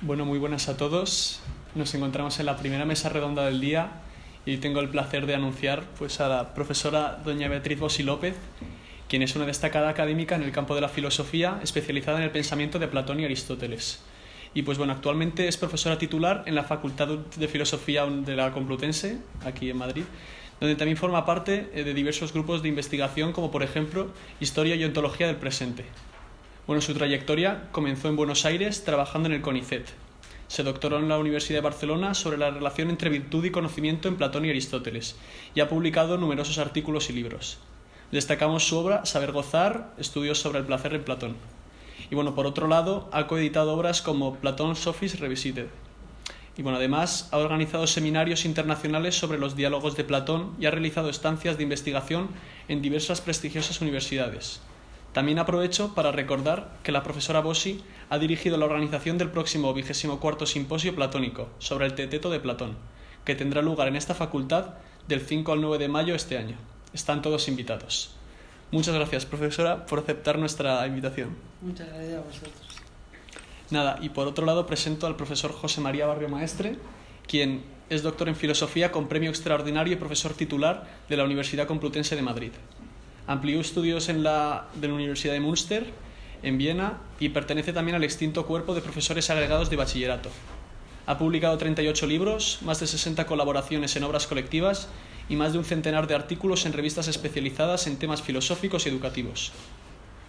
Bueno, muy buenas a todos. Nos encontramos en la primera mesa redonda del día y tengo el placer de anunciar a la profesora doña Beatriz Bossi López, quien es una destacada académica en el campo de la filosofía, especializada en el pensamiento de Platón y Aristóteles. Y actualmente es profesora titular en la Facultad de Filosofía de la Complutense, aquí en Madrid, donde también forma parte de diversos grupos de investigación, como por ejemplo Historia y Ontología del Presente. Su trayectoria comenzó en Buenos Aires trabajando en el CONICET. Se doctoró en la Universidad de Barcelona sobre la relación entre virtud y conocimiento en Platón y Aristóteles y ha publicado numerosos artículos y libros. Destacamos su obra Saber gozar, estudios sobre el placer en Platón. Y por otro lado, ha coeditado obras como Platón Sophist Revisited. Y además ha organizado seminarios internacionales sobre los diálogos de Platón y ha realizado estancias de investigación en diversas prestigiosas universidades. También aprovecho para recordar que la profesora Bossi ha dirigido la organización del próximo 24º Simposio Platónico sobre el Teteto de Platón, que tendrá lugar en esta facultad del 5 al 9 de mayo este año. Están todos invitados. Muchas gracias, profesora, por aceptar nuestra invitación. Muchas gracias a vosotros. Y por otro lado presento al profesor José María Barrio Maestre, quien es doctor en Filosofía con premio extraordinario y profesor titular de la Universidad Complutense de Madrid. Amplió estudios de la Universidad de Münster, en Viena, y pertenece también al extinto cuerpo de profesores agregados de bachillerato. Ha publicado 38 libros, más de 60 colaboraciones en obras colectivas y más de un centenar de artículos en revistas especializadas en temas filosóficos y educativos.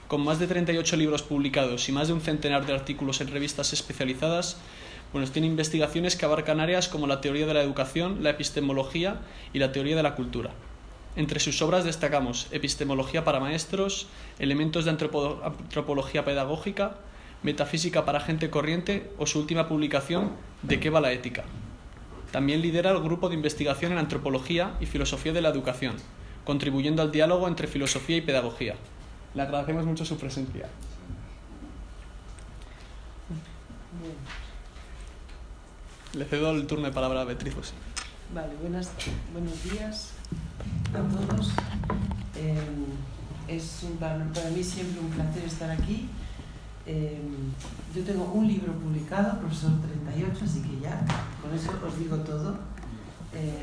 Con más de 38 libros publicados y más de un centenar de artículos en revistas especializadas, tiene investigaciones que abarcan áreas como la teoría de la educación, la epistemología y la teoría de la cultura. Entre sus obras destacamos Epistemología para maestros, Elementos de antropología pedagógica, Metafísica para gente corriente o su última publicación, ¿De qué va la ética? También lidera el grupo de investigación en antropología y filosofía de la educación, contribuyendo al diálogo entre filosofía y pedagogía. Le agradecemos mucho su presencia. Bien. Le cedo el turno de palabra a Beatriz Bossi. Vale, buenos días a todos. Es para mí siempre un placer estar aquí. Yo tengo un libro publicado, Profesor 38, así que ya con eso os digo todo.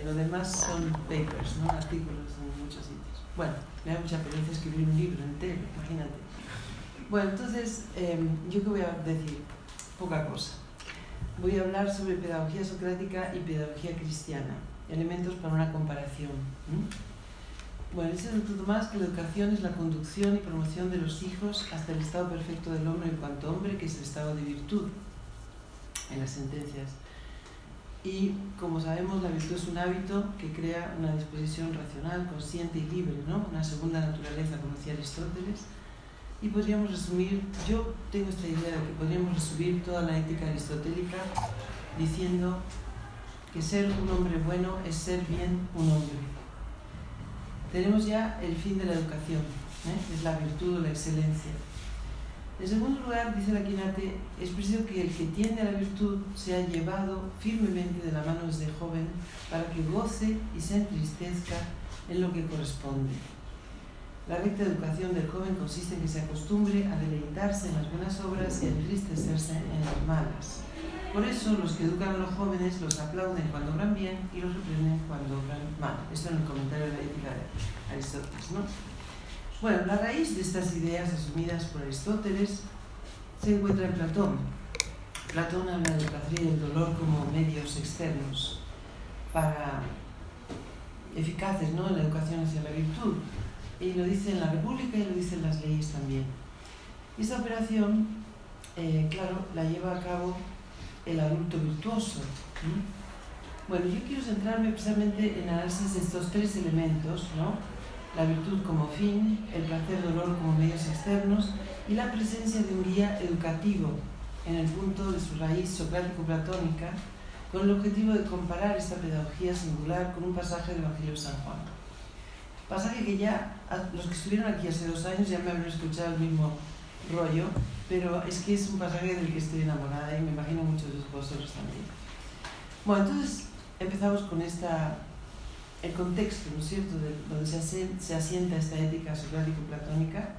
Lo demás son papers, ¿no? Artículos en muchos sitios. Me da mucha pereza escribir un libro entero, imagínate. Entonces, ¿yo qué voy a decir? Poca cosa. Voy a hablar sobre pedagogía socrática y pedagogía cristiana, elementos para una comparación. Dice Santo Tomás que la educación es la conducción y promoción de los hijos hasta el estado perfecto del hombre en cuanto hombre, que es el estado de virtud, en las sentencias. Y, como sabemos, la virtud es un hábito que crea una disposición racional, consciente y libre, ¿no? Una segunda naturaleza, como decía Aristóteles. Y podríamos resumir, yo tengo esta idea de que podríamos resumir toda la ética aristotélica diciendo que ser un hombre bueno es ser bien un hombre. Tenemos ya el fin de la educación, es la virtud o la excelencia. En segundo lugar, dice la Quinate, es preciso que el que tiende a la virtud sea llevado firmemente de la mano desde joven para que goce y se entristezca en lo que corresponde. La recta educación del joven consiste en que se acostumbre a deleitarse en las buenas obras y a entristecerse en las malas. Por eso, los que educan a los jóvenes los aplauden cuando obran bien y los reprenden cuando obran mal. Esto en el comentario de la ética de Aristóteles, ¿no? La raíz de estas ideas asumidas por Aristóteles se encuentra en Platón. Platón habla del placer y del dolor como medios externos eficaces, ¿no?, en la educación hacia la virtud. Y lo dice en la República y lo dice en las leyes también. Y esta operación, la lleva a cabo el adulto virtuoso. Yo quiero centrarme precisamente en el análisis de estos tres elementos, ¿no? La virtud como fin, el placer-dolor como medios externos y la presencia de un guía educativo en el punto de su raíz socrático-platónica, con el objetivo de comparar esta pedagogía singular con un pasaje del Evangelio de San Juan. Pasaje que ya los que estuvieron aquí hace 2 años ya me habrán escuchado el mismo rollo, pero es que es un pasaje del que estoy enamorada y me imagino muchos de vosotros también. Entonces empezamos con el contexto, ¿no es cierto?, donde se asienta esta ética socrático-platónica.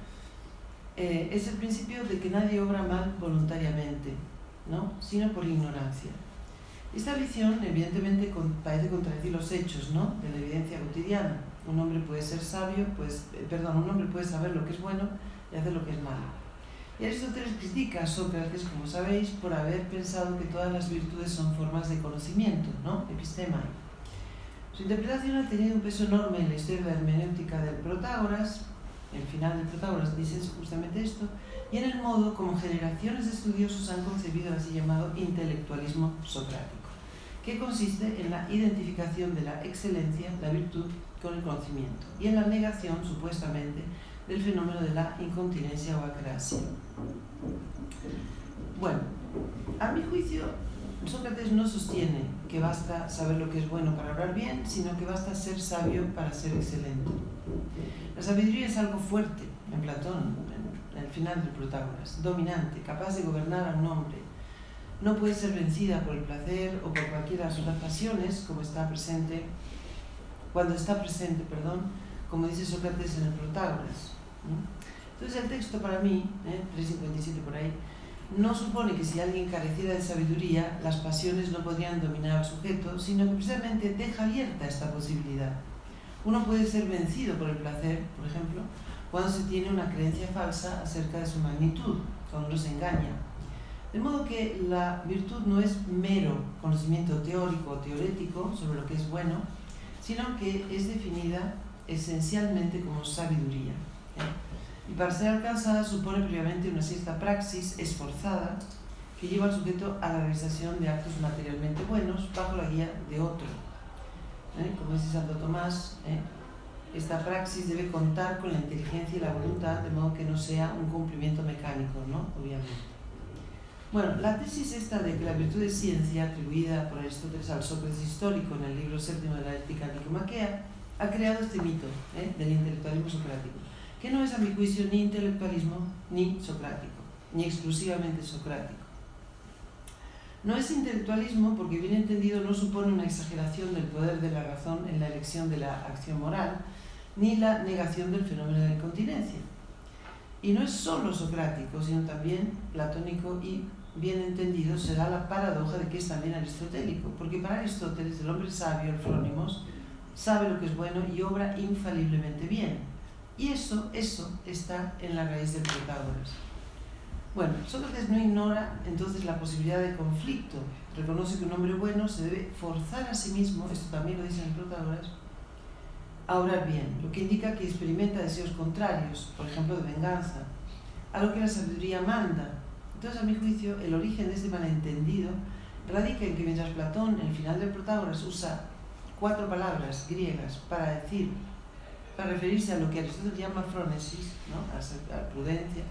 Es el principio de que nadie obra mal voluntariamente. ¿no?, sino por ignorancia. Esta visión, evidentemente, parece contradecir los hechos, ¿no?, de la evidencia cotidiana. Un hombre puede ser sabio, un hombre puede saber lo que es bueno y hacer lo que es malo. Y Aristóteles critica a Sócrates, como sabéis, por haber pensado que todas las virtudes son formas de conocimiento, ¿no?, epistemai. Su interpretación ha tenido un peso enorme en la historia de la hermenéutica del Protágoras. El final del Protágoras dice justamente esto, y en el modo como generaciones de estudiosos han concebido el así llamado intelectualismo socrático, que consiste en la identificación de la excelencia, la virtud, con el conocimiento, y en la negación, supuestamente, del fenómeno de la incontinencia o acrasia. Bueno, a mi juicio, Sócrates no sostiene que basta saber lo que es bueno para hablar bien, sino que basta ser sabio para ser excelente. La sabiduría es algo fuerte en Platón, en el final del Protágoras, dominante, capaz de gobernar a un hombre. No puede ser vencida por el placer o por cualquiera de las pasiones, como como dice Sócrates en el Protágoras. Entonces el texto para mí, 357 por ahí, no supone que si alguien careciera de sabiduría, las pasiones no podrían dominar al sujeto, sino que precisamente deja abierta esta posibilidad. Uno puede ser vencido por el placer, por ejemplo, cuando se tiene una creencia falsa acerca de su magnitud, cuando uno se engaña. De modo que la virtud no es mero conocimiento teórico o teorético sobre lo que es bueno, sino que es definida esencialmente como sabiduría. Y para ser alcanzada supone previamente una cierta praxis esforzada que lleva al sujeto a la realización de actos materialmente buenos bajo la guía de otro. Como dice Santo Tomás, esta praxis debe contar con la inteligencia y la voluntad, de modo que no sea un cumplimiento mecánico, ¿no?, obviamente. Bueno, la tesis esta de que la virtud es ciencia, atribuida por Aristóteles al Sócrates histórico en el libro séptimo de la Ética Nicomaquea, ha creado este mito del intelectualismo socrático, que no es a mi juicio ni intelectualismo ni socrático, ni exclusivamente socrático. No es intelectualismo porque, bien entendido, no supone una exageración del poder de la razón en la elección de la acción moral, ni la negación del fenómeno de la incontinencia. Y no es solo socrático, sino también platónico y, bien entendido, se da la paradoja de que es también aristotélico, porque para Aristóteles el hombre sabio, el Frónimos, sabe lo que es bueno y obra infaliblemente bien. Y eso está en la raíz del Protágoras. Bueno, Sócrates no ignora entonces la posibilidad de conflicto. Reconoce que un hombre bueno se debe forzar a sí mismo, esto también lo dice en el Protágoras, a obrar bien, lo que indica que experimenta deseos contrarios, por ejemplo de venganza, a lo que la sabiduría manda. Entonces, a mi juicio, el origen de este malentendido radica en que mientras Platón, en el final del Protágoras, usa 4 palabras griegas para referirse a lo que Aristóteles llama phronesis, ¿no?, a la prudencia,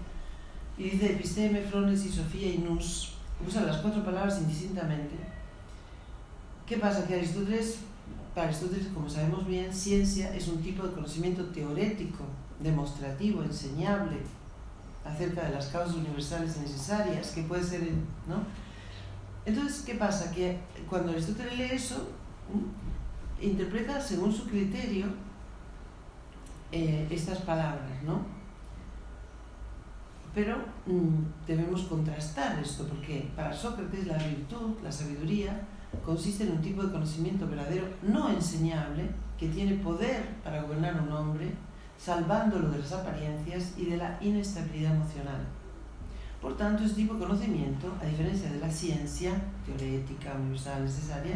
y dice episteme, phronesis, sofía y nous, usa las 4 palabras indistintamente. ¿Qué pasa? Que para Aristóteles, como sabemos bien, ciencia es un tipo de conocimiento teorético, demostrativo, enseñable, acerca de las causas universales necesarias, que puede ser, ¿no? Entonces, ¿qué pasa? Que cuando Aristóteles lee eso, interpreta según su criterio estas palabras, ¿no? Pero debemos contrastar esto, porque para Sócrates la virtud, la sabiduría, consiste en un tipo de conocimiento verdadero, no enseñable, que tiene poder para gobernar a un hombre, salvándolo de las apariencias y de la inestabilidad emocional. Por tanto, este tipo de conocimiento, a diferencia de la ciencia teorética, universal, necesaria,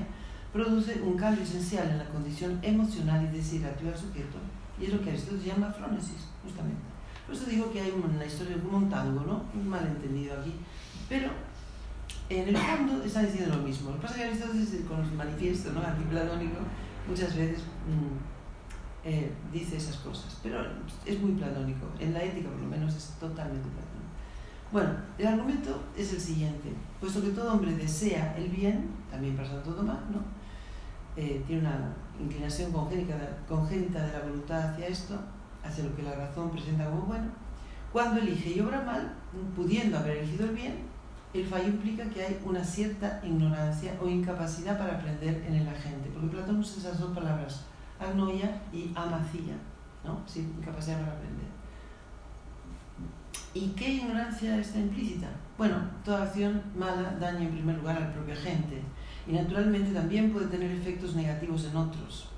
produce un cambio esencial en la condición emocional y desiderativa del sujeto, y es lo que Aristóteles llama phronesis, justamente. Por eso digo que hay una historia como un tango, ¿no?, un malentendido aquí, pero en el fondo están diciendo lo mismo. Lo que pasa es que Aristóteles, con el manifiesto, ¿no?, antiplatónico, muchas veces dice esas cosas, pero es muy platónico. En la ética, por lo menos, es totalmente platónico. Bueno, el argumento es el siguiente. Puesto que todo hombre desea el bien, también para Santo Tomás, ¿no?, tiene una inclinación congénita de la voluntad hacia esto, hacia lo que la razón presenta como bueno, cuando elige y obra mal, pudiendo haber elegido el bien, el fallo implica que hay una cierta ignorancia o incapacidad para aprender en el agente, porque Platón usa esas 2 palabras, agnoia y amacia, ¿no?, sí, incapacidad para aprender. ¿Y qué ignorancia está implícita? Bueno, toda acción mala daña en primer lugar a la propia gente y naturalmente también puede tener efectos negativos en otros.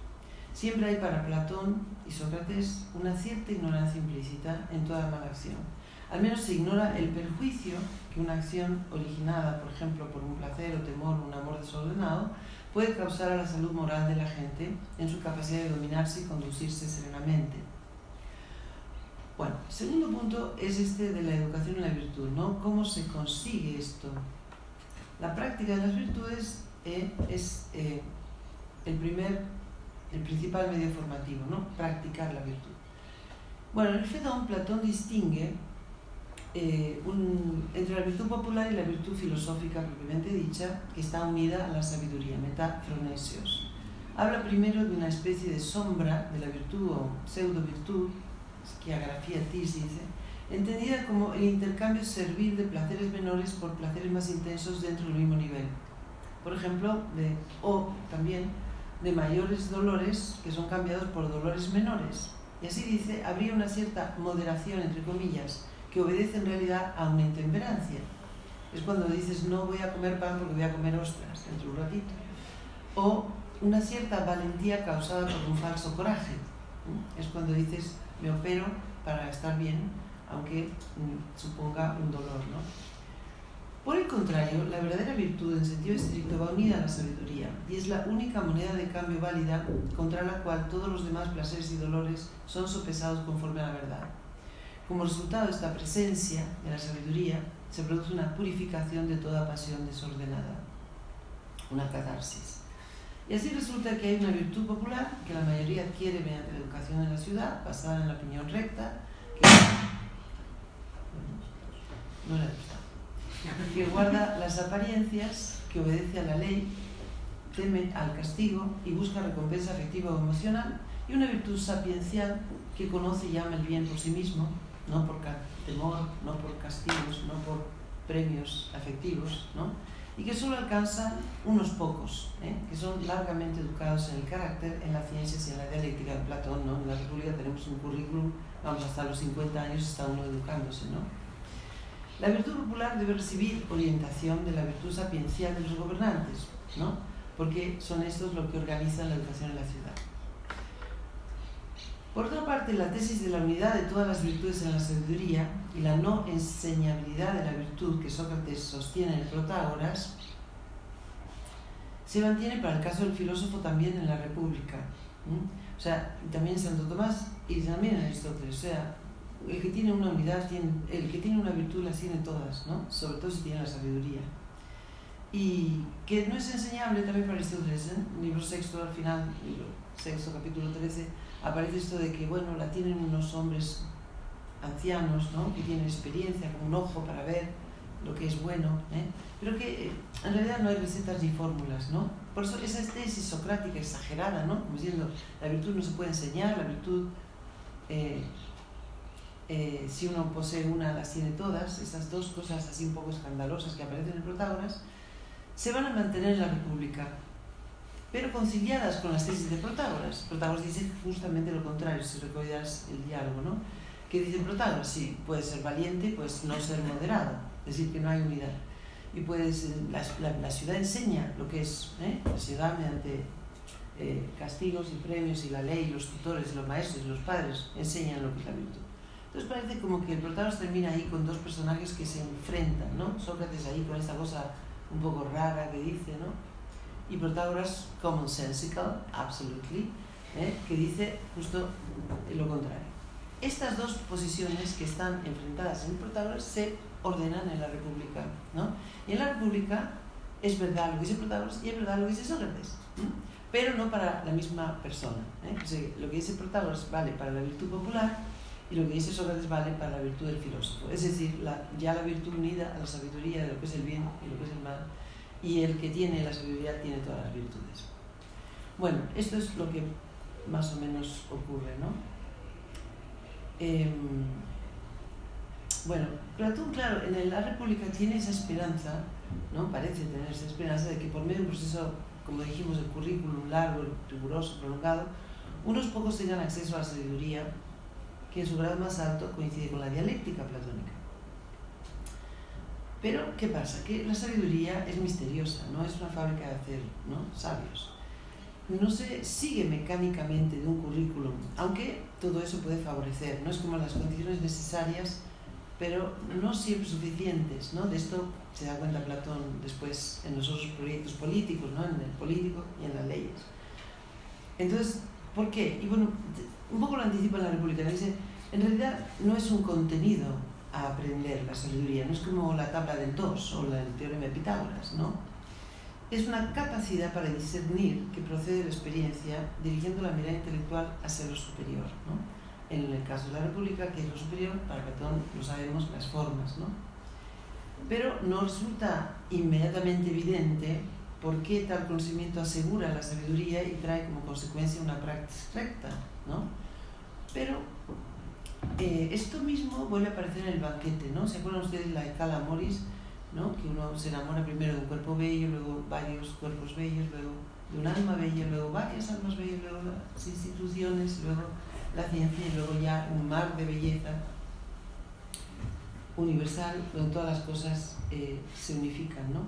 Siempre hay para Platón y Sócrates una cierta ignorancia implícita en toda mala acción. Al menos se ignora el perjuicio que una acción originada, por ejemplo, por un placer o temor o un amor desordenado, puede causar a la salud moral de la gente en su capacidad de dominarse y conducirse serenamente. Bueno, el segundo punto es este de la educación en la virtud, ¿no? ¿Cómo se consigue esto? La práctica de las virtudes es el principal medio formativo, ¿no? Practicar la virtud. Bueno, en el Fedón, Platón distingue entre la virtud popular y la virtud filosófica propiamente dicha, que está unida a la sabiduría, metafronesios. Habla primero de una especie de sombra de la virtud o pseudo-virtud, skiagrafía tis dice, entendida como el intercambio servil de placeres menores por placeres más intensos dentro del mismo nivel. Por ejemplo, también de mayores dolores que son cambiados por dolores menores. Y así dice, habría una cierta moderación, entre comillas, que obedece en realidad a una intemperancia. Es cuando dices, no voy a comer pan porque voy a comer ostras dentro de un ratito. O una cierta valentía causada por un falso coraje. Es cuando dices, me opero para estar bien, aunque suponga un dolor, ¿no? Por el contrario, la verdadera virtud en sentido estricto va unida a la sabiduría y es la única moneda de cambio válida contra la cual todos los demás placeres y dolores son sopesados conforme a la verdad. Como resultado de esta presencia de la sabiduría, se produce una purificación de toda pasión desordenada, una catarsis. Y así resulta que hay una virtud popular que la mayoría adquiere mediante la educación en la ciudad, basada en la opinión recta, que guarda las apariencias, que obedece a la ley, teme al castigo y busca recompensa afectiva o emocional, y una virtud sapiencial que conoce y ama el bien por sí mismo, no por temor, no por castigos, no por premios afectivos, ¿no? Y que solo alcanzan unos pocos, que son largamente educados en el carácter, en las ciencias y en la dialéctica de Platón, ¿no? En la República tenemos un currículum, vamos, hasta los 50 años está uno educándose, ¿no? La virtud popular debe recibir orientación de la virtud sapiencial de los gobernantes, ¿no? Porque son estos los que organizan la educación en la ciudad. Por otra parte, la tesis de la unidad de todas las virtudes en la sabiduría y la no enseñabilidad de la virtud que Sócrates sostiene en el Protágoras se mantiene para el caso del filósofo también en la República. O sea, también en Santo Tomás y también en Aristóteles. O sea, el que tiene una unidad, el que tiene una virtud las tiene todas, ¿no? Sobre todo si tiene la sabiduría. Y que no es enseñable también para Aristóteles, ¿eh? Libro sexto, al final, libro sexto, capítulo 13, aparece esto de que, bueno, la tienen unos hombres ancianos, ¿no? Que tienen experiencia, como un ojo para ver lo que es bueno, pero que en realidad no hay recetas ni fórmulas, ¿no? Por eso esa tesis socrática exagerada, ¿no? Como diciendo, la virtud no se puede enseñar, la virtud, si uno posee una, las tiene todas, esas dos cosas así un poco escandalosas que aparecen en Protágoras, se van a mantener en la República, pero conciliadas con las tesis de Protágoras. Protágoras dice justamente lo contrario, si recuerdas el diálogo, ¿no? Que dice Protágoras, sí, puedes ser valiente, pues no ser moderado, es decir, que no hay unidad. Y puedes, la ciudad enseña lo que es, la ciudad mediante castigos y premios y la ley, los tutores, los maestros y los padres enseñan lo que es la virtud. Entonces parece como que el Protágoras termina ahí con dos personajes que se enfrentan, ¿no? Sócrates ahí con esta cosa un poco rara que dice, ¿no? Y Protágoras commonsensical, absolutely, que dice justo lo contrario. Estas dos posiciones que están enfrentadas en Protágoras se ordenan en la República, ¿no? Y en la República es verdad lo que dice Protágoras y es verdad lo que dice Sócrates, pero no para la misma persona, O sea, lo que dice Protágoras vale para la virtud popular y lo que dice Sócrates vale para la virtud del filósofo, es decir, ya la virtud unida a la sabiduría de lo que es el bien y lo que es el mal, y el que tiene la sabiduría tiene todas las virtudes. Bueno, esto es lo que más o menos ocurre, ¿no? Bueno, Platón, claro, en la República tiene esa esperanza, ¿no? Parece tener esa esperanza de que por medio de un proceso, como dijimos, el currículum largo, riguroso, prolongado, unos pocos tengan acceso a la sabiduría que en su grado más alto coincide con la dialéctica platónica. Pero, ¿qué pasa? Que la sabiduría es misteriosa, no es una fábrica de hacer, ¿no? Sabios. No se sigue mecánicamente de un currículum, aunque todo eso puede favorecer, no es como las condiciones necesarias, pero no siempre suficientes, ¿no? De esto se da cuenta Platón después en los otros proyectos políticos, ¿no? En el político y en las leyes. Entonces, ¿por qué? Y bueno, un poco lo anticipa en la República, dice, en realidad no es un contenido a aprender la sabiduría, no es como la tabla del 2 o el teorema de Pitágoras, ¿no? Es una capacidad para discernir que procede de la experiencia, dirigiendo la mirada intelectual hacia lo superior, ¿no? En el caso de la República, que es lo superior, para Platón lo sabemos, las formas, ¿no? Pero no resulta inmediatamente evidente por qué tal conocimiento asegura la sabiduría y trae como consecuencia una práctica recta, ¿no? Pero esto mismo vuelve a aparecer en el banquete, ¿no? ¿Se acuerdan ustedes de la escala Amoris, ¿no? Que uno se enamora primero de un cuerpo bello, luego varios cuerpos bellos, luego de un alma bella, luego varias almas bellas, luego las instituciones, luego la ciencia y luego ya un mar de belleza universal donde todas las cosas se unifican, ¿no?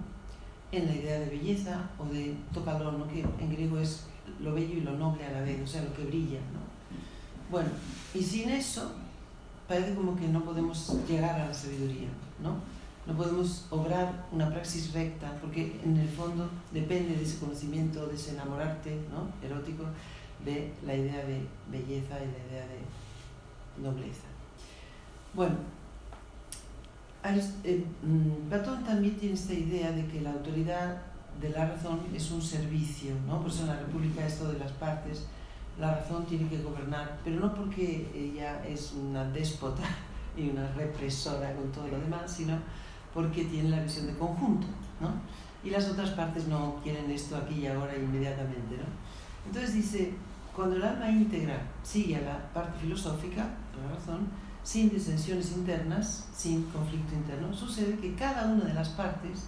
En la idea de belleza o de tocador, ¿no? Que en griego es lo bello y lo noble a la vez, o sea, lo que brilla, ¿no? Bueno, y sin eso parece como que no podemos llegar a la sabiduría, ¿no? No podemos obrar una praxis recta porque en el fondo depende de ese conocimiento, de ese enamorarte, ¿no? Erótico, de la idea de belleza y la idea de nobleza. Bueno, Platón también tiene esta idea de que la autoridad de la razón es un servicio, ¿no? Por eso en la República esto de las partes, la razón tiene que gobernar, pero no porque ella es una déspota y una represora con todo lo demás, sino porque tiene la visión de conjunto, ¿no? Y las otras partes no quieren esto aquí y ahora inmediatamente, ¿no? Entonces dice, cuando el alma íntegra sigue a la parte filosófica, la razón, sin disensiones internas, sin conflicto interno, sucede que cada una de las partes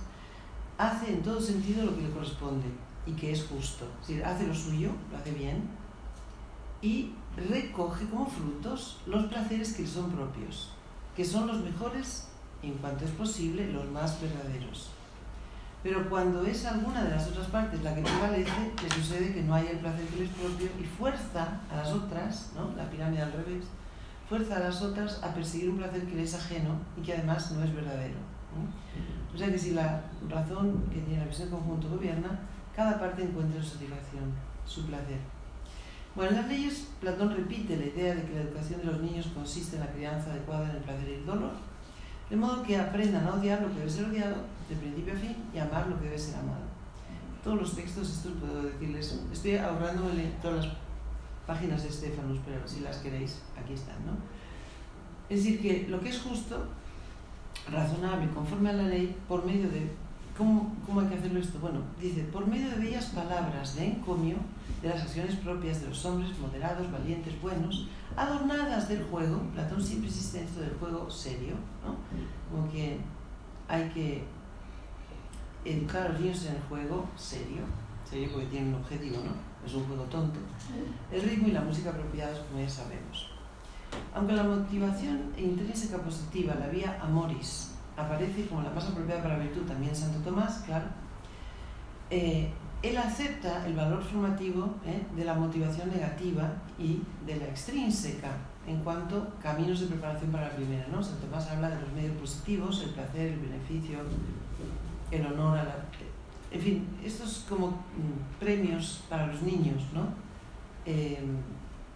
hace en todo sentido lo que le corresponde y que es justo. Es decir, hace lo suyo, lo hace bien, y recoge como frutos los placeres que le son propios, que son los mejores en cuanto es posible, los más verdaderos. Pero cuando es alguna de las otras partes la que prevalece, le sucede que no hay el placer que les es propio y fuerza a las otras, ¿no? La pirámide al revés, fuerza a las otras a perseguir un placer que les es ajeno y que además no es verdadero, ¿no? O sea que si la razón que tiene la visión de conjunto gobierna, cada parte encuentra su satisfacción, su placer. Bueno, en las leyes Platón repite la idea de que la educación de los niños consiste en la crianza adecuada en el placer y el dolor, de modo que aprendan a odiar lo que debe ser odiado de principio a fin y a amar lo que debe ser amado. Todos los textos estos puedo decirles, estoy ahorrándome todas las páginas de Stephanus, pero si las queréis, aquí están, ¿no? Es decir, que lo que es justo, razonable, conforme a la ley, por medio de... ¿Cómo hay que hacerlo esto? Bueno, dice, por medio de bellas palabras de encomio, de las acciones propias de los hombres moderados, valientes, buenos, adornadas del juego. Platón siempre insiste en esto del juego serio, ¿no? Como que hay que educar a los niños en el juego serio porque tiene un objetivo, ¿no? Es un juego tonto. El ritmo y la música apropiados, como ya sabemos. Aunque la motivación intrínseca positiva, la vía amoris, aparece como la más apropiada para la virtud, también Santo Tomás, claro, él acepta el valor formativo de la motivación negativa y de la extrínseca en cuanto caminos de preparación para la primera, ¿no? Santo Tomás habla de los medios positivos, el placer, el beneficio, el honor a la... En fin, estos como premios para los niños, ¿no?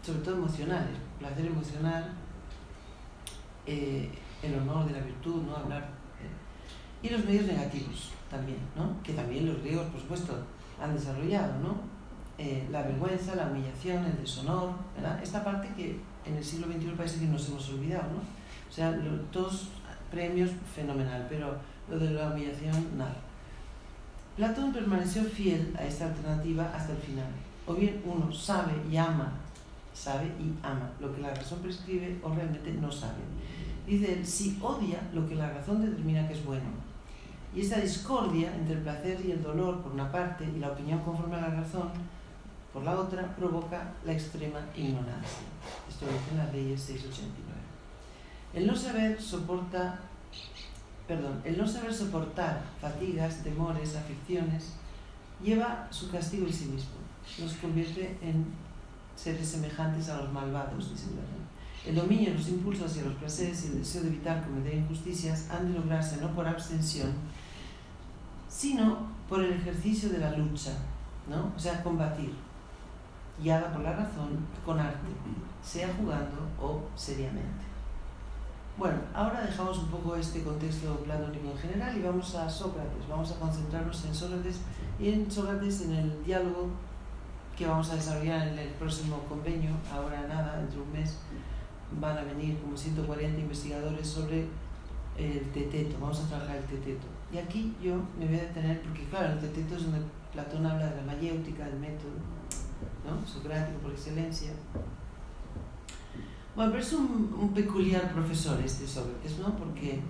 Sobre todo emocionales, placer emocional, el honor de la virtud, ¿no? Hablar, y los medios negativos también, ¿no? Que también los griegos, por supuesto, han desarrollado, ¿no? La vergüenza, la humillación, el deshonor, ¿verdad? Esta parte que en el siglo XXI parece que nos hemos olvidado, ¿no? O sea, todos premios fenomenal, pero lo de la humillación, nada. Platón permaneció fiel a esta alternativa hasta el final. O bien uno sabe y ama lo que la razón prescribe, o realmente no sabe. Dice él, si odia lo que la razón determina que es bueno. Y esta discordia entre el placer y el dolor por una parte y la opinión conforme a la razón por la otra provoca la extrema ignorancia. Esto lo dice en las leyes 689. El no saber soporta el no saber soportar fatigas, temores, aflicciones, lleva su castigo en sí mismo. Nos convierte en seres semejantes a los malvados, dice Platón. El dominio, los impulsos hacia los placeres y el deseo de evitar cometer injusticias han de lograrse no por abstención, sino por el ejercicio de la lucha, ¿no? O sea, combatir, guiada por la razón, con arte, sea jugando o seriamente. Bueno, ahora dejamos un poco este contexto platónico en general y vamos a Sócrates. Vamos a concentrarnos en Sócrates y en Sócrates en el diálogo que vamos a desarrollar en el próximo convenio. Ahora nada, dentro de un mes van a venir como 140 investigadores sobre el Teteto. Vamos a trabajar el Teteto. Y aquí yo me voy a detener porque, claro, el Teteto es donde Platón habla de la mayéutica, del método, ¿no? Socrático por excelencia. Bueno, pero es un peculiar profesor este Sócrates, ¿no? Porque,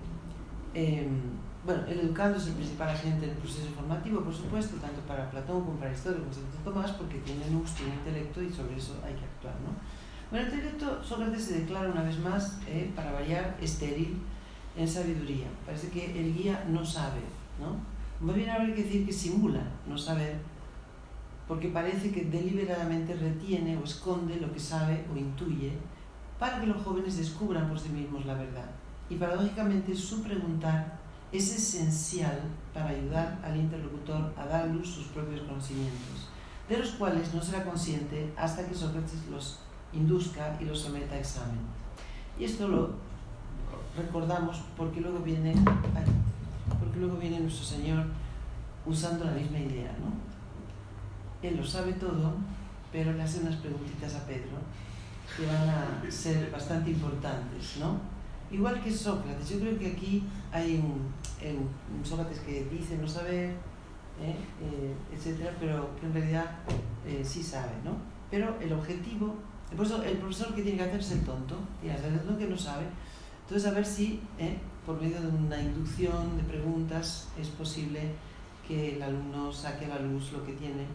bueno, el educando es el principal agente del proceso formativo, por supuesto, tanto para Platón como para Aristóteles, como Santo Tomás, porque tiene nous, tiene intelecto y sobre eso hay que actuar, ¿no? Bueno, el intelecto, Sócrates se declara una vez más, para variar, estéril en sabiduría. Parece que el guía no sabe, ¿no? Más bien habría que decir que simula no saber, porque parece que deliberadamente retiene o esconde lo que sabe o intuye para que los jóvenes descubran por sí mismos la verdad. Y paradójicamente su preguntar es esencial para ayudar al interlocutor a dar a luz sus propios conocimientos, de los cuales no será consciente hasta que Sócrates los induzca y los someta a examen. Y esto lo recordamos porque luego viene nuestro Señor usando la misma idea, ¿no? Él lo sabe todo, pero le hace unas preguntitas a Pedro que van a ser bastante importantes, ¿no? Igual que Sócrates, yo creo que aquí hay un Sócrates que dice no saber, etcétera, pero que en realidad sí sabe, ¿no? Pero el objetivo, por eso el profesor que tiene que hacer es el tonto, tiene que hacer el tonto que no sabe. Entonces, a ver si por medio de una inducción de preguntas es posible que el alumno saque a la luz lo que tiene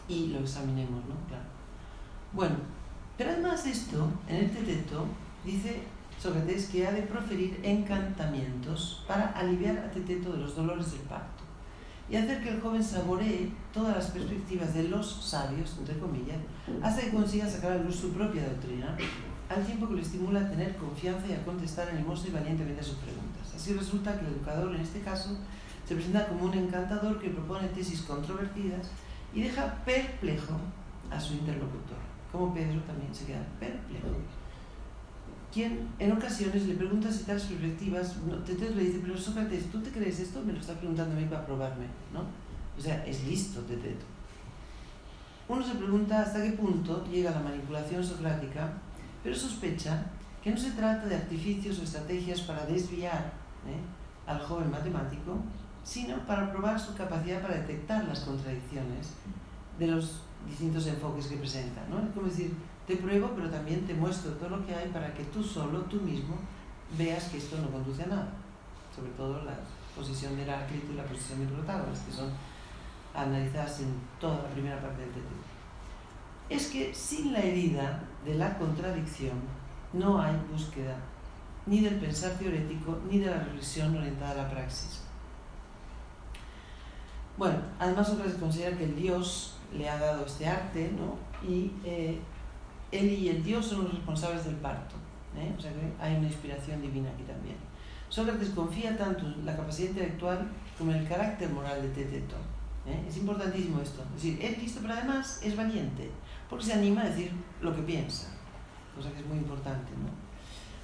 y lo examinemos, ¿no? Claro. Bueno, pero además de esto, en el Teteto dice Sócrates que ha de proferir encantamientos para aliviar a Teteto de los dolores del parto y hacer que el joven saboree todas las perspectivas de los sabios, entre comillas, hasta que consiga sacar a luz su propia doctrina, al tiempo que lo estimula a tener confianza y a contestar animosa y valientemente a sus preguntas. Así resulta que el educador, en este caso, se presenta como un encantador que propone tesis controvertidas y deja perplejo a su interlocutor, como Pedro también se queda perplejo, quien en ocasiones le pregunta si tales perspectivas, Teteto le dice, pero Sócrates, ¿tú te crees esto? Me lo está preguntando a mí para probarme, ¿no? O sea, es listo Teteto. Uno se pregunta hasta qué punto llega la manipulación socrática, pero sospecha que no se trata de artificios o estrategias para desviar al joven matemático, sino para probar su capacidad para detectar las contradicciones de los distintos enfoques que presenta, ¿no? Es como decir, te pruebo, pero también te muestro todo lo que hay para que tú solo, tú mismo, veas que esto no conduce a nada. Sobre todo la posición de Heráclito y la posición de Protágoras, que son analizadas en toda la primera parte del Teteto. Es que sin la herida de la contradicción no hay búsqueda ni del pensar teorético ni de la reflexión orientada a la praxis. Bueno, además Sócrates considera que el Dios le ha dado este arte, ¿no? Y él y el Dios son los responsables del parto, O sea que hay una inspiración divina aquí también. Sócrates confía tanto en la capacidad intelectual como en el carácter moral de Teteto. Es importantísimo esto. Es decir, es listo, pero además es valiente, porque se anima a decir lo que piensa, cosa que es muy importante, ¿no?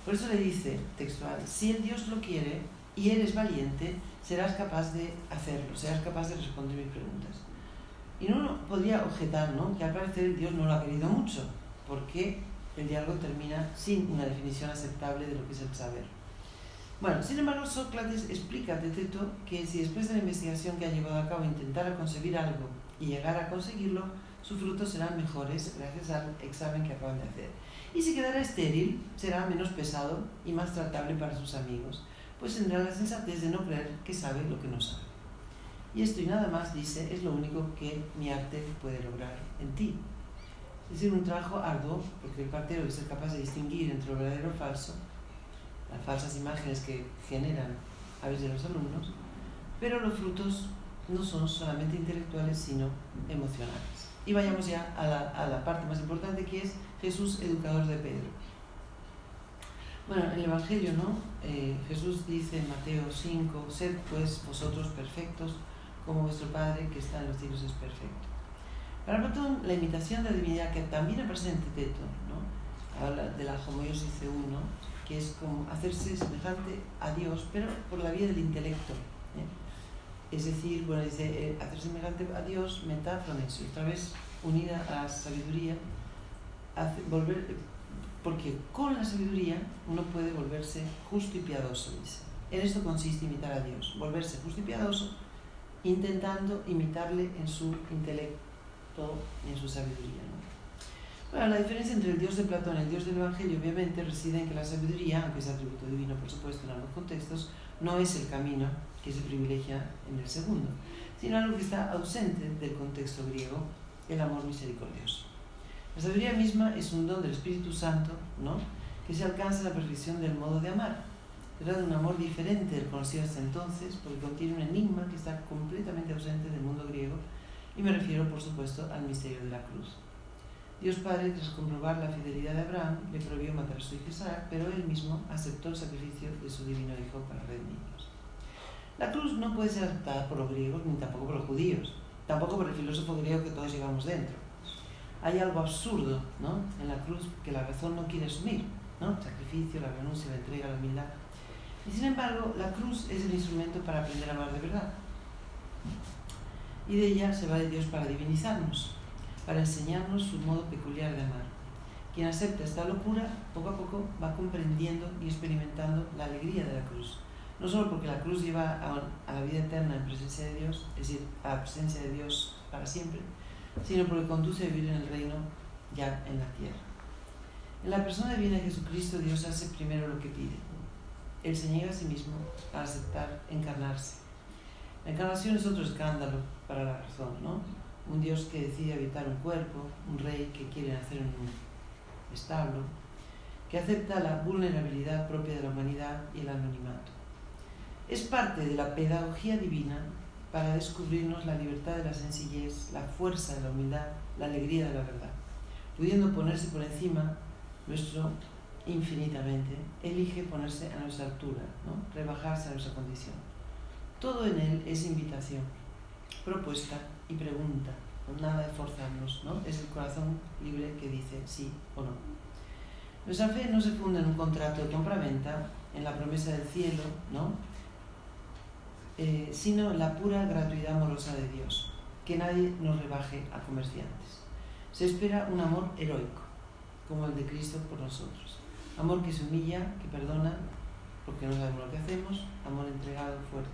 Por eso le dice, textual, si el Dios lo quiere y eres valiente, serás capaz de hacerlo, serás capaz de responder mis preguntas. Y uno podría objetar, ¿no?, que al parecer el Dios no lo ha querido mucho, porque el diálogo termina sin una definición aceptable de lo que es el saber. Bueno, sin embargo, Sócrates explica a Teteto que si después de la investigación que ha llevado a cabo intentara concebir algo y llegar a conseguirlo, sus frutos serán mejores gracias al examen que acaban de hacer. Y si quedara estéril, será menos pesado y más tratable para sus amigos, pues tendrá la sensatez de no creer que sabe lo que no sabe. Y esto y nada más, dice, es lo único que mi arte puede lograr en ti. Es decir, un trabajo arduo, porque el partero debe ser capaz de distinguir entre lo verdadero y lo falso, las falsas imágenes que generan a veces de los alumnos, pero los frutos no son solamente intelectuales, sino emocionales. Y vayamos ya a la parte más importante, que es Jesús, educador de Pedro. Bueno, en el Evangelio, ¿no? Jesús dice en Mateo 5, sed pues vosotros perfectos, como vuestro Padre que está en los cielos es perfecto. Para Platón, la imitación de la divinidad, que también aparece en Teteto, ¿no? Habla de la homoiosis de uno, que es como hacerse semejante a Dios, pero por la vía del intelecto. Es decir, bueno, dice, hacer semejante a Dios, metáfrones, otra vez unida a la sabiduría, porque con la sabiduría uno puede volverse justo y piadoso, dice. En esto consiste imitar a Dios, volverse justo y piadoso, intentando imitarle en su intelecto y en su sabiduría, ¿no? Bueno, la diferencia entre el Dios de Platón y el Dios del Evangelio obviamente reside en que la sabiduría, aunque es atributo divino por supuesto en ambos contextos, no es el camino que se privilegia en el segundo, sino algo que está ausente del contexto griego, el amor misericordioso. La sabiduría misma es un don del Espíritu Santo, ¿no?, que se alcanza a la perfección del modo de amar. Trata de un amor diferente del conocido hasta entonces, porque contiene un enigma que está completamente ausente del mundo griego, y me refiero, por supuesto, al misterio de la cruz. Dios Padre, tras comprobar la fidelidad de Abraham, le prohibió matar a su hijo Isaac, pero él mismo aceptó el sacrificio de su divino hijo para redimirnos. La cruz no puede ser aceptada por los griegos, ni tampoco por los judíos, tampoco por el filósofo griego que todos llevamos dentro. Hay algo absurdo, ¿no?, en la cruz que la razón no quiere asumir, ¿no? El sacrificio, la renuncia, la entrega, la humildad. Y sin embargo, la cruz es el instrumento para aprender a amar de verdad. Y de ella se vale Dios para divinizarnos, para enseñarnos su modo peculiar de amar. Quien acepta esta locura, poco a poco va comprendiendo y experimentando la alegría de la cruz. No solo porque la cruz lleva a la vida eterna en presencia de Dios, es decir, a la presencia de Dios para siempre, sino porque conduce a vivir en el reino ya en la tierra. En la persona divina de Jesucristo, Dios hace primero lo que pide. Él se niega a sí mismo a aceptar encarnarse. La encarnación es otro escándalo para la razón, ¿no? Un Dios que decide habitar un cuerpo, un rey que quiere nacer en un establo, que acepta la vulnerabilidad propia de la humanidad y el anonimato. Es parte de la pedagogía divina para descubrirnos la libertad de la sencillez, la fuerza de la humildad, la alegría de la verdad. Pudiendo ponerse por encima nuestro infinitamente, elige ponerse a nuestra altura, ¿no?, rebajarse a nuestra condición. Todo en él es invitación, propuesta y pregunta, nada de forzarnos, ¿no? Es el corazón libre que dice sí o no. Nuestra fe no se funda en un contrato de compraventa, en la promesa del cielo, ¿no?, sino en la pura gratuidad amorosa de Dios, que nadie nos rebaje a comerciantes. Se espera un amor heroico, como el de Cristo por nosotros. Amor que se humilla, que perdona, porque no sabemos lo que hacemos, amor entregado, fuerte.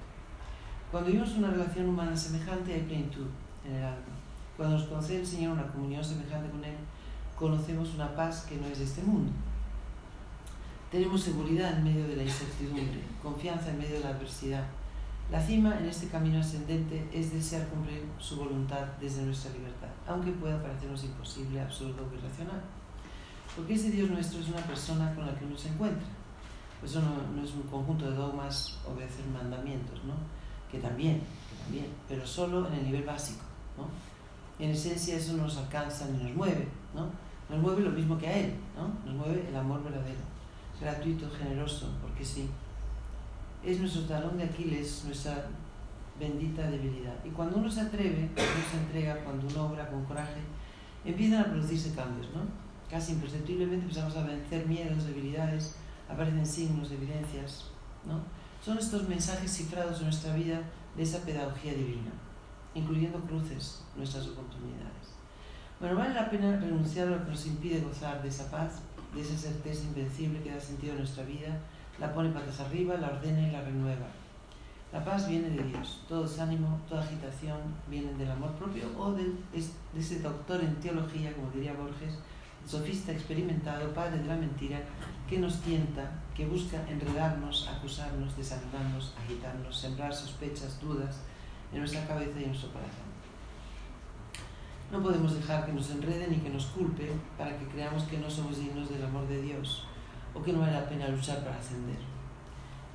Cuando vivimos una relación humana semejante, hay plenitud en el alma. Cuando nos concede el Señor una comunión semejante con Él, conocemos una paz que no es de este mundo. Tenemos seguridad en medio de la incertidumbre, confianza en medio de la adversidad. La cima en este camino ascendente es desear cumplir su voluntad desde nuestra libertad, aunque pueda parecernos imposible, absurdo o irracional. Porque ese Dios nuestro es una persona con la que uno se encuentra. Pues eso no es un conjunto de dogmas, obedecer mandamientos, ¿no?, que también, pero solo en el nivel básico, ¿no? En esencia eso no nos alcanza ni nos mueve, ¿no? Nos mueve lo mismo que a Él, ¿no? Nos mueve el amor verdadero, gratuito, generoso, porque sí. Es nuestro talón de Aquiles, nuestra bendita debilidad. Y cuando uno se atreve, cuando uno se entrega, cuando uno obra con coraje, empiezan a producirse cambios, ¿no? Casi imperceptiblemente empezamos a vencer miedos, debilidades, aparecen signos, evidencias, ¿no? Son estos mensajes cifrados en nuestra vida de esa pedagogía divina, incluyendo cruces, nuestras oportunidades. Bueno, vale la pena renunciar a lo que nos impide gozar de esa paz, de esa certeza invencible que da sentido a nuestra vida, la pone patas arriba, la ordena y la renueva. La paz viene de Dios, todo desánimo, toda agitación vienen del amor propio o de ese doctor en teología, como diría Borges, sofista experimentado, padre de la mentira, que nos tienta, que busca enredarnos, acusarnos, desanimarnos, agitarnos, sembrar sospechas, dudas en nuestra cabeza y en nuestro corazón. No podemos dejar que nos enreden y que nos culpe para que creamos que no somos dignos del amor de Dios o que no vale la pena luchar para ascender.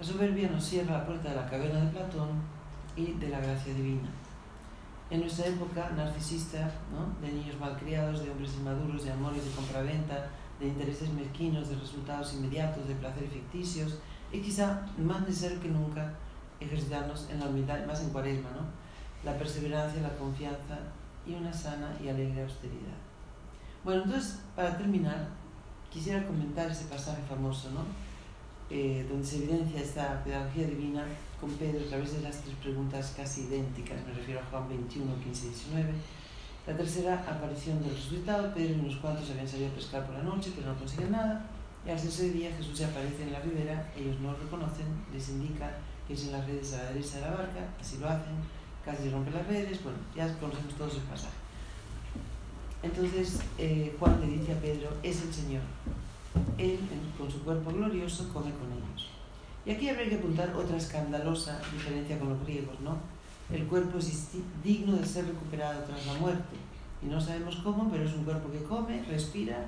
La soberbia nos cierra la puerta de la caverna de Platón y de la gracia divina. En nuestra época narcisista, ¿no?, de niños malcriados, de hombres inmaduros, de amores de compraventa, de intereses mezquinos, de resultados inmediatos, de placeres ficticios, es quizá más necesario que nunca ejercitarnos en la humildad, más en Cuaresma, ¿no?, la perseverancia, la confianza y una sana y alegre austeridad. Bueno, entonces, para terminar, quisiera comentar ese pasaje famoso, ¿no?, donde se evidencia esta pedagogía divina con Pedro a través de las tres preguntas casi idénticas. Me refiero a Juan 21, 15 y 19. La tercera aparición del resucitado. Pedro y unos cuantos habían salido a pescar por la noche, pero no consiguen nada. Y al tercer día Jesús se aparece en la ribera, ellos no lo reconocen, les indica que echen las redes a la derecha de la barca, así lo hacen, casi rompen las redes. Bueno, ya conocemos todos el pasaje. Entonces Juan le dice a Pedro: es el Señor. Él, con su cuerpo glorioso, come con ellos. Y aquí habría que apuntar otra escandalosa diferencia con los griegos, ¿no? El cuerpo es digno de ser recuperado tras la muerte. Y no sabemos cómo, pero es un cuerpo que come, respira,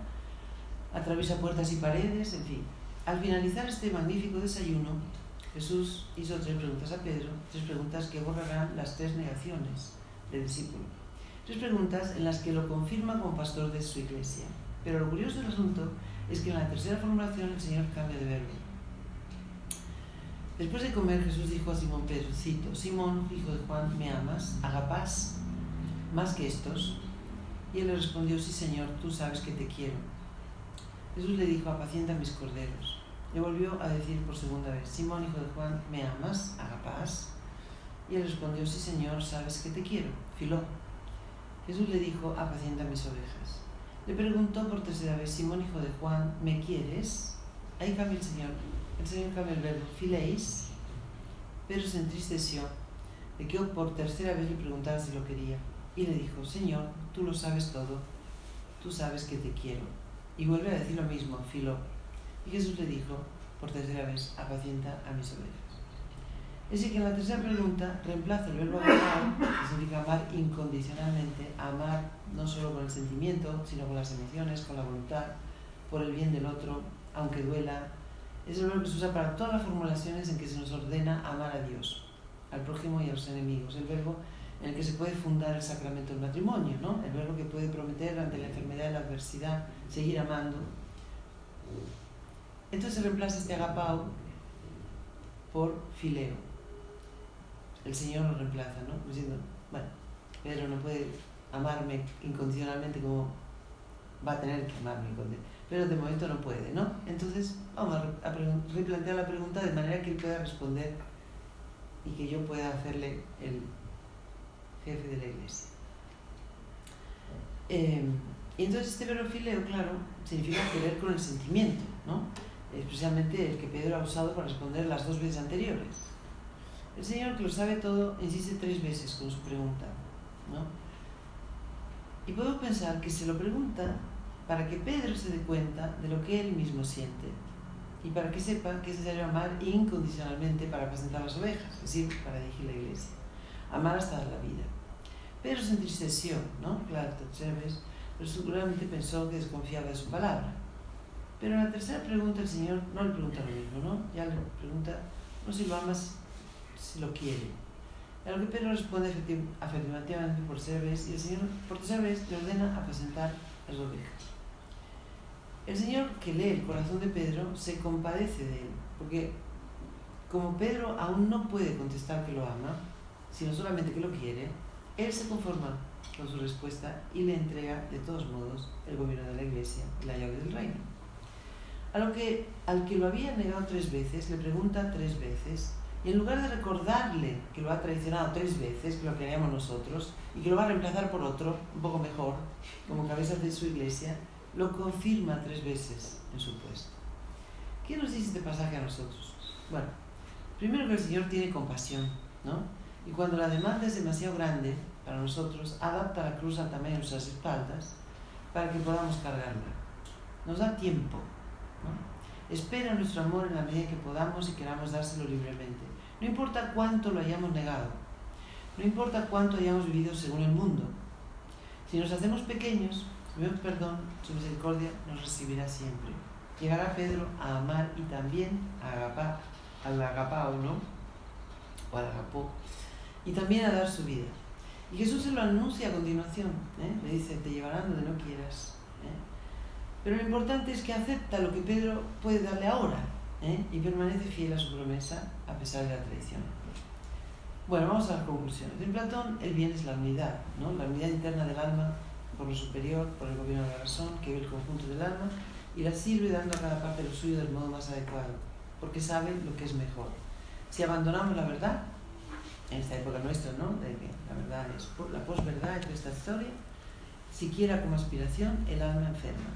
atraviesa puertas y paredes, en fin. Al finalizar este magnífico desayuno, Jesús hizo tres preguntas a Pedro, tres preguntas que borrarán las tres negaciones del discípulo. Tres preguntas en las que lo confirma como pastor de su iglesia. Pero lo curioso del asunto es que en la tercera formulación el Señor cambia de verbo. Después de comer, Jesús dijo a Simón Pedro, cito: Simón, hijo de Juan, ¿me amas? ¿Agapás más que estos? Y él le respondió: sí, Señor, tú sabes que te quiero. Jesús le dijo: apacienta mis corderos. Le volvió a decir por segunda vez: Simón, hijo de Juan, ¿me amas? ¿Agapás? Y él respondió: sí, Señor, sabes que te quiero. Filó. Jesús le dijo: apacienta mis ovejas. Le preguntó por tercera vez: Simón, hijo de Juan, ¿me quieres? Ahí cambia el Señor. El Señor cambia el verbo, filéis. Pedro se entristeció de que por tercera vez le preguntara si lo quería. Y le dijo: Señor, tú lo sabes todo. Tú sabes que te quiero. Y vuelve a decir lo mismo, filó. Y Jesús le dijo por tercera vez: apacienta a mis ovejas. Es decir, que en la tercera pregunta reemplaza el verbo amar, que significa amar incondicionalmente, amar no solo con el sentimiento, sino con las emociones, con la voluntad, por el bien del otro, aunque duela. Es el verbo que se usa para todas las formulaciones en que se nos ordena amar a Dios, al prójimo y a los enemigos. El verbo en el que se puede fundar el sacramento del matrimonio, ¿no? El verbo que puede prometer ante la enfermedad y la adversidad seguir amando. Entonces se reemplaza este agapao por fileo. El Señor lo reemplaza, ¿no? Diciendo: bueno, Pedro no puede amarme incondicionalmente como va a tener que amarme incondicionalmente, pero de momento no puede, ¿no? Entonces vamos a replantear la pregunta de manera que él pueda responder y que yo pueda hacerle el jefe de la iglesia. Y entonces este verbo fileo, claro, significa querer con el sentimiento, ¿no? Es precisamente el que Pedro ha usado para responder las dos veces anteriores. El Señor, que lo sabe todo, insiste tres veces con su pregunta, ¿no? Y puedo pensar que se lo pregunta para que Pedro se dé cuenta de lo que él mismo siente y para que sepa que es necesario amar incondicionalmente para apacentar las ovejas, es decir, para dirigir la iglesia. Amar hasta dar la vida. Pedro se entristeció, ¿no? Claro, tercera vez, pero seguramente pensó que desconfiaba de su palabra. Pero en la tercera pregunta el Señor no le pregunta lo mismo, ¿no? Ya le pregunta no si lo amas, si lo quiere. A lo que Pedro responde afirmativamente por tercera vez, y el Señor por tercera vez le ordena apacentar las ovejas. El Señor, que lee el corazón de Pedro, se compadece de él, porque como Pedro aún no puede contestar que lo ama, sino solamente que lo quiere, él se conforma con su respuesta y le entrega de todos modos el gobierno de la iglesia y la llave del reino. Al que lo había negado tres veces, le pregunta tres veces, y en lugar de recordarle que lo ha traicionado tres veces, que lo queríamos nosotros, y que lo va a reemplazar por otro, un poco mejor, como cabeza de su iglesia, lo confirma tres veces en su puesto. ¿Qué nos dice este pasaje a nosotros? Bueno, primero que el Señor tiene compasión, ¿no? Y cuando la demanda es demasiado grande para nosotros, adapta la cruz al tamaño de nuestras espaldas para que podamos cargarla. Nos da tiempo, ¿no? Espera nuestro amor en la medida que podamos y queramos dárselo libremente. No importa cuánto lo hayamos negado, no importa cuánto hayamos vivido según el mundo. Si nos hacemos pequeños, si pedimos perdón, su misericordia nos recibirá siempre. Llegará Pedro a amar y también a agapar al agapao, ¿no? O al agapó, y también a dar su vida. Y Jesús se lo anuncia a continuación, le dice, te llevarán donde no quieras. Pero lo importante es que acepta lo que Pedro puede darle ahora, y permanece fiel a su promesa a pesar de la traición. Bueno, vamos a las conclusiones. En Platón, el bien es la unidad, ¿no? La unidad interna del alma por lo superior, por el gobierno de la razón, que ve el conjunto del alma y la sirve dando a cada parte lo suyo del modo más adecuado, porque sabe lo que es mejor. Si abandonamos la verdad, en esta época nuestra, ¿no?, de que la verdad es la posverdad de esta historia, siquiera como aspiración, el alma enferma.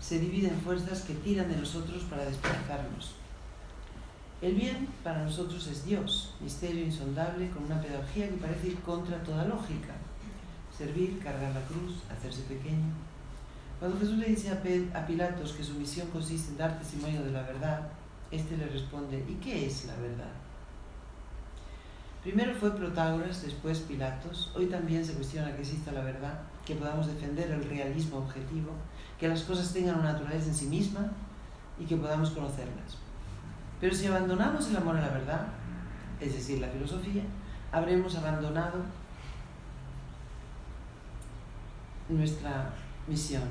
Se divide en fuerzas que tiran de nosotros para desplazarnos. El bien para nosotros es Dios, misterio insondable con una pedagogía que parece ir contra toda lógica. Servir, cargar la cruz, hacerse pequeño. Cuando Jesús le dice a Pilatos que su misión consiste en dar testimonio de la verdad, este le responde, ¿y qué es la verdad? Primero fue Protágoras, después Pilatos. Hoy también se cuestiona que exista la verdad, que podamos defender el realismo objetivo, que las cosas tengan una naturaleza en sí misma y que podamos conocerlas. Pero si abandonamos el amor a la verdad, es decir, la filosofía, habremos abandonado nuestra misión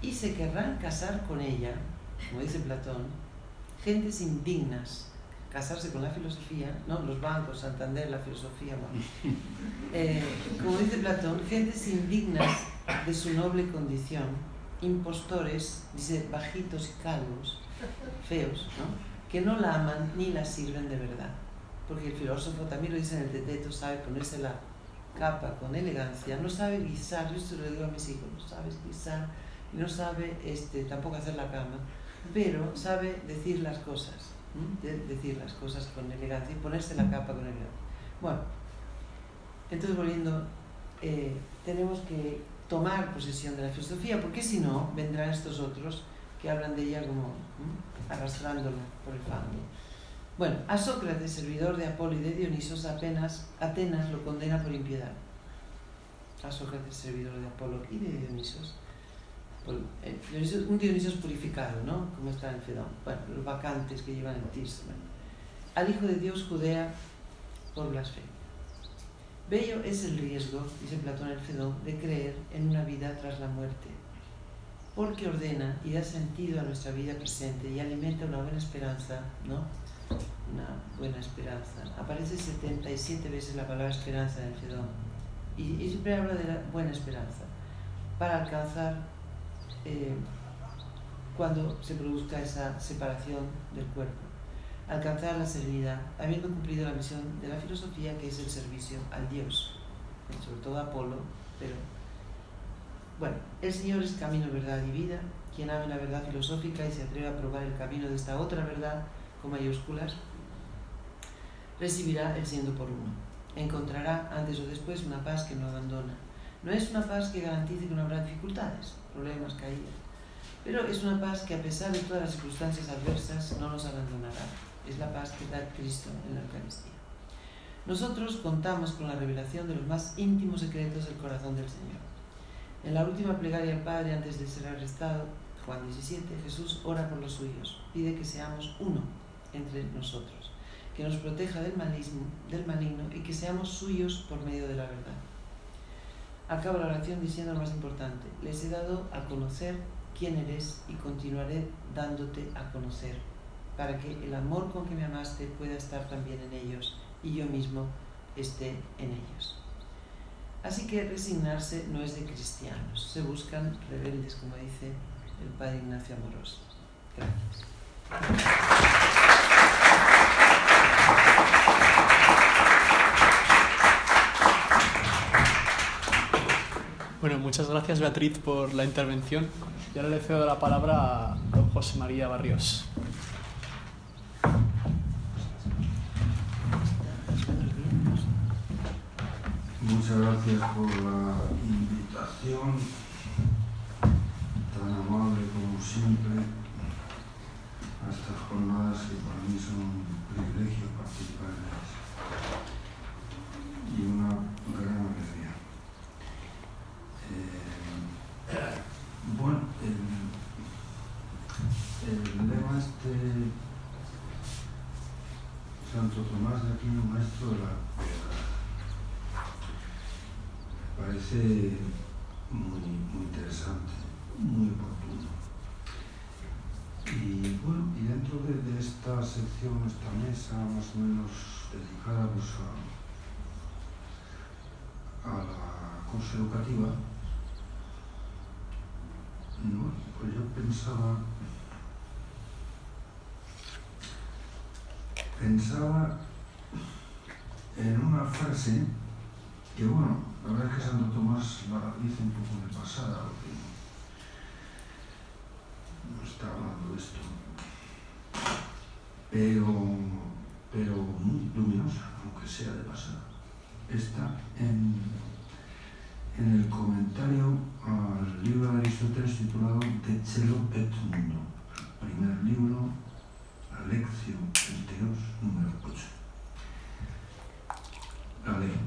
y se querrán casar con ella, como dice Platón, gentes indignas. Casarse con la filosofía, ¿no? Los bancos, Santander, la filosofía, bueno. Como dice Platón, gentes indignas de su noble condición, impostores, dice, bajitos y calvos, feos, ¿no?, que no la aman ni la sirven de verdad. Porque el filósofo, también lo dice en el Teteto, sabe ponerse la capa con elegancia, no sabe guisar, yo esto lo digo a mis hijos, no sabes guisar, y no sabe tampoco hacer la cama, pero sabe decir las cosas, decir las cosas con elegancia y ponerse la capa con elegancia. Bueno, entonces volviendo, tenemos que tomar posesión de la filosofía, porque si no, vendrán estos otros que hablan de ella como arrastrándola por el fango. Bueno, a Sócrates, servidor de Apolo y de Dionisos, Atenas lo condena por impiedad. A Sócrates, servidor de Apolo y de Dionisos, un Dionisos purificado, ¿no?, como está en Fedón. Bueno, los vacantes que llevan el tirso. Bueno. Al Hijo de Dios judea por blasfemia. Bello es el riesgo, dice Platón en el Fedón, de creer en una vida tras la muerte, porque ordena y da sentido a nuestra vida presente y alimenta una buena esperanza, ¿no? Una buena esperanza. Aparece 77 veces la palabra esperanza en el Fedón. Y siempre habla de la buena esperanza, para alcanzar, cuando se produzca esa separación del cuerpo, alcanzar la serenidad, habiendo cumplido la misión de la filosofía, que es el servicio al Dios, sobre todo a Apolo, pero bueno, el Señor es camino, verdad y vida. Quien ame la verdad filosófica y se atreve a probar el camino de esta otra verdad, con mayúsculas, recibirá el siendo por uno. Encontrará antes o después una paz que no abandona. No es una paz que garantice que no habrá dificultades, problemas, caídas, pero es una paz que a pesar de todas las circunstancias adversas no nos abandonará. Es la paz que da Cristo en la Eucaristía. Nosotros contamos con la revelación de los más íntimos secretos del corazón del Señor. En la última plegaria al Padre antes de ser arrestado, Juan 17, Jesús ora por los suyos, pide que seamos uno entre nosotros, que nos proteja del maligno y que seamos suyos por medio de la verdad. Acaba la oración diciendo lo más importante: les he dado a conocer quién eres y continuaré dándote a conocer, para que el amor con que me amaste pueda estar también en ellos y yo mismo esté en ellos. Así que resignarse no es de cristianos, se buscan rebeldes, como dice el padre Ignacio Amorós. Gracias. Bueno, muchas gracias, Beatriz, por la intervención. Y ahora le cedo la palabra a don José María Barrios. Muchas gracias por la invitación, tan amable como siempre, a estas jornadas que para mí son un privilegio participar en ellas y una gran alegría. Bueno, el lema parece muy interesante, muy oportuno. Y bueno, y dentro de esta sección, esta mesa más o menos dedicada pues, a la cosa educativa, no, pues yo pensaba en una frase que, bueno, la verdad es que Santo Tomás la dice un poco de pasada, porque no está hablando de esto, pero muy luminosa, aunque sea de pasada. Está en el comentario al libro de Aristóteles titulado De Celo et Mundo, primer libro, la lección 32, número 8. La leo.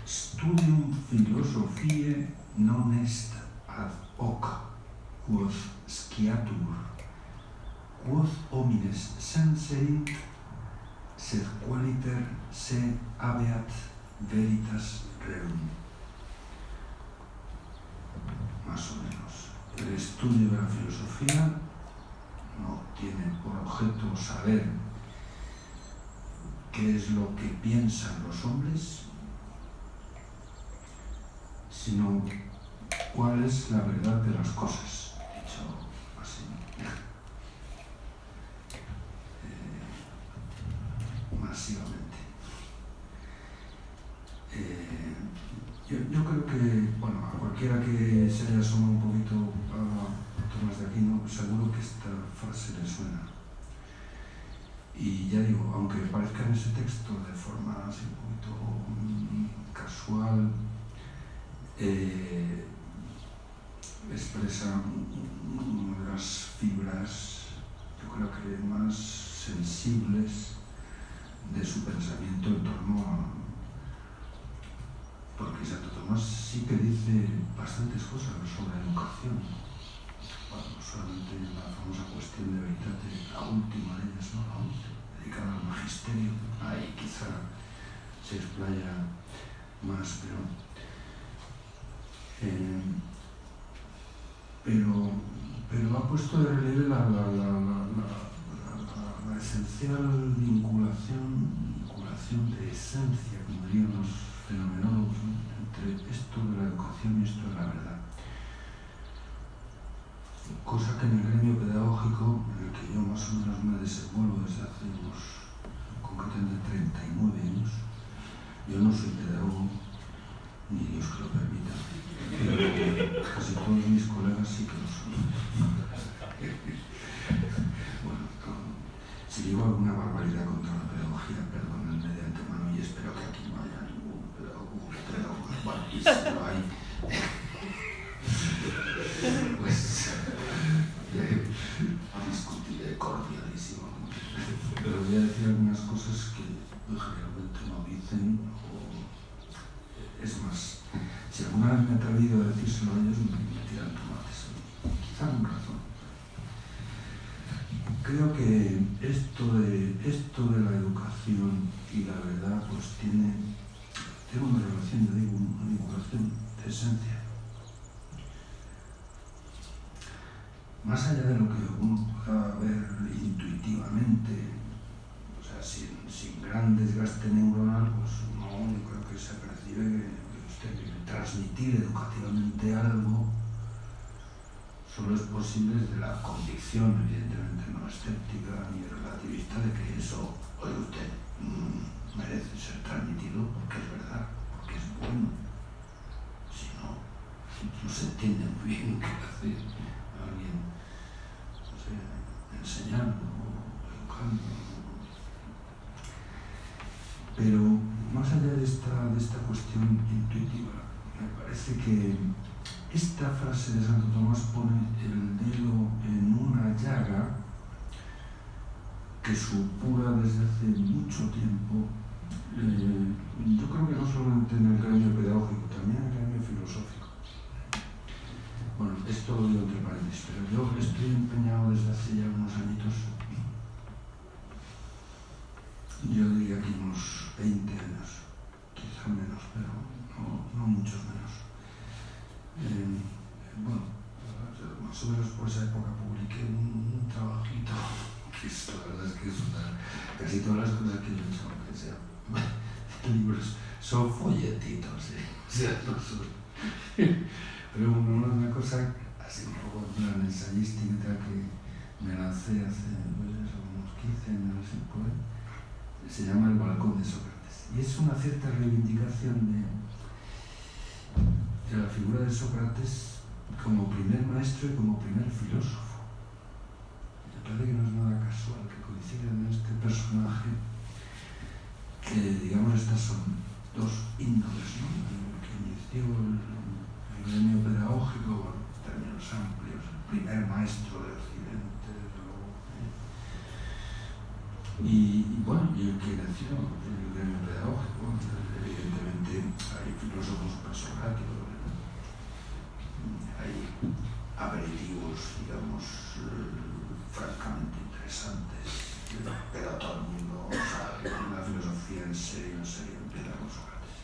Studium philosophiae non est ad hoc quod sciatur, quod homines senserint, sed qualiter se habeat veritas rerum. Más o menos. El estudio de la filosofía no tiene por objeto saber qué es lo que piensan los hombres, sino cuál es la verdad de las cosas, dicho así. Masivamente. Yo creo que, bueno, a cualquiera que se haya asomado un poquito a Tomás de Aquino, seguro que esta frase le suena. Y ya digo, aunque parezca en ese texto de forma así un poquito casual, expresa una de las fibras, yo creo que más sensibles de su pensamiento en torno a... Porque Santo Tomás sí que dice bastantes cosas sobre educación. Bueno, no solamente la famosa cuestión de veritate, la última de ellas, ¿no? La última, dedicada al magisterio. Ahí quizá se explaya más, pero ha puesto de relieve la esencial vinculación de esencia, como dirían los fenomenólogos, ¿no? Entre esto de la educación y esto de la verdad. Cosa que en el gremio pedagógico, en el que yo más o menos me desenvuelvo desde hace unos, concretamente 39 años, yo no soy pedagogo, ni Dios que lo permita, pero casi todos mis colegas sí que lo son. Bueno, si digo alguna barbaridad contra la pedagogía, perdónenme de antemano y espero que aquí no haya ningún pedagogo. Bueno, y si lo hay, pues discutiré cordialísimo. Pero voy a decir algunas cosas que generalmente no dicen, o es más, si alguna vez me he atrevido a decírselo a ellos, me tiran tomates. Quizá con razón. Creo que esto de la educación y la verdad pues tiene una relación, yo digo, una vinculación de esencia. Más allá de lo que uno pueda ver intuitivamente, o sea, sin gran desgaste neuronal, pues no, yo creo que se percibe que usted quiere transmitir educativamente algo. Solo es posible desde la convicción, evidentemente no escéptica ni relativista, de que eso, oye usted, merece ser transmitido porque es verdad, porque es bueno. Si no, no se entiende muy bien qué hacer a alguien, no sé, enseñando o educando. Pero más allá de esta cuestión intuitiva, me parece que esta frase de Santo Tomás pone el dedo en una llaga que supura desde hace mucho tiempo, yo creo que no solamente en el gremio pedagógico, también en el gremio filosófico. Bueno, esto lo digo entre paréntesis, pero yo estoy empeñado desde hace ya unos añitos, yo diría que unos 20 años, quizá menos, pero no muchos menos. más o menos por esa época publiqué un trabajito, que la verdad es que es casi todas las cosas que yo he hecho, aunque sean libros, son folletitos, o sea, no son... Pero una cosa así un poco en plan ensayística que me lancé hace unos 15 años, por ahí, se llama El balcón de Sócrates. Y es una cierta reivindicación de la figura de Sócrates como primer maestro y como primer filósofo. Me parece que no es nada casual que coincidan en este personaje, que digamos estas son dos índoles, ¿no? El que inició el gremio pedagógico, en términos amplios, el primer maestro de Occidente, y bueno, y el que nació en el gremio pedagógico. Evidentemente hay filósofos presocráticos, hay aperitivos, digamos, francamente interesantes, pero todo el mundo sabe que la filosofía en serio empieza con Sócrates.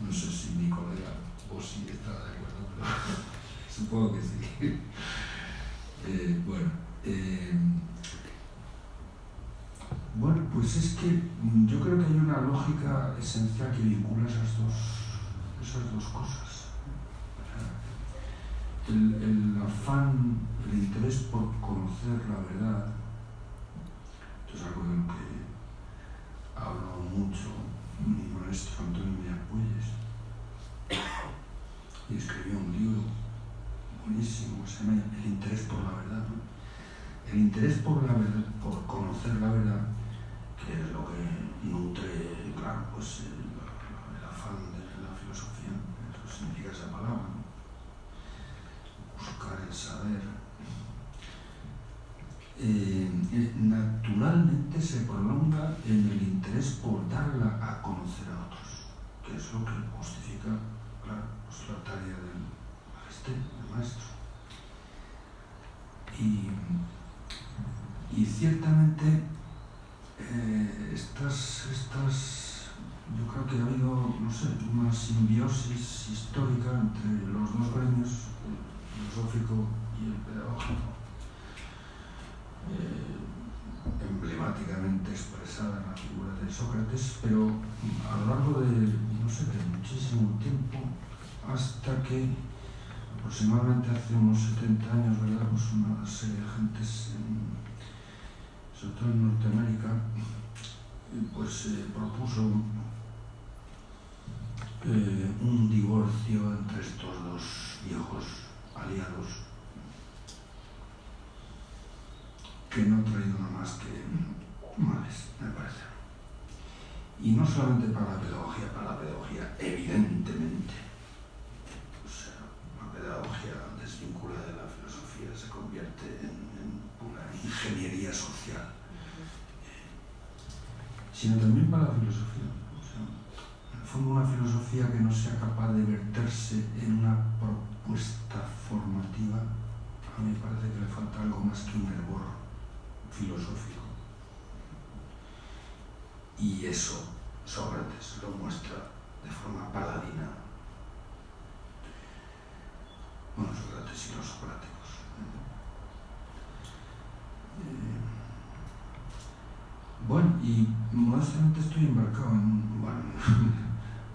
No sé si mi colega o si está de acuerdo, pero supongo que sí. Bueno, pues es que yo creo que hay una lógica esencial que vincula esas dos cosas. El afán, el interés por conocer la verdad, esto es algo de lo que hablo mucho mi maestro Antonio Villapuelles, y escribió un libro buenísimo que se llama El interés por la verdad, ¿no? El interés por la verdad, por conocer la verdad, que es lo que nutre, claro, pues el afán de la filosofía, eso significa esa palabra, ¿no? Buscar el saber, naturalmente se prolonga en el interés por darla a conocer a otros, que es lo que justifica, claro, pues la tarea del magisterio, del maestro. Y ciertamente yo creo que ha habido, no sé, una simbiosis histórica entre los dos gremios, el filosófico y el pedagógico, emblemáticamente expresada en la figura de Sócrates, pero a lo largo de, no sé, de muchísimo tiempo, hasta que aproximadamente hace unos 70 años, ¿verdad? Pues una serie de gentes, sobre todo en Norteamérica, pues propuso un divorcio entre estos dos viejos aliados, que no ha traído nada más que males, me parece. Y no solamente para la pedagogía, evidentemente. O sea, una pedagogía desvinculada de la filosofía se convierte en pura ingeniería social. Sino también para la filosofía. O sea, en el fondo una filosofía que no sea capaz de verterse en una propuesta formativa, a mí me parece que le falta algo más que un hervor filosófico. Y eso Sócrates lo muestra de forma paladina. Bueno, Sócrates y los socráticos. Bueno, y modestamente estoy embarcado en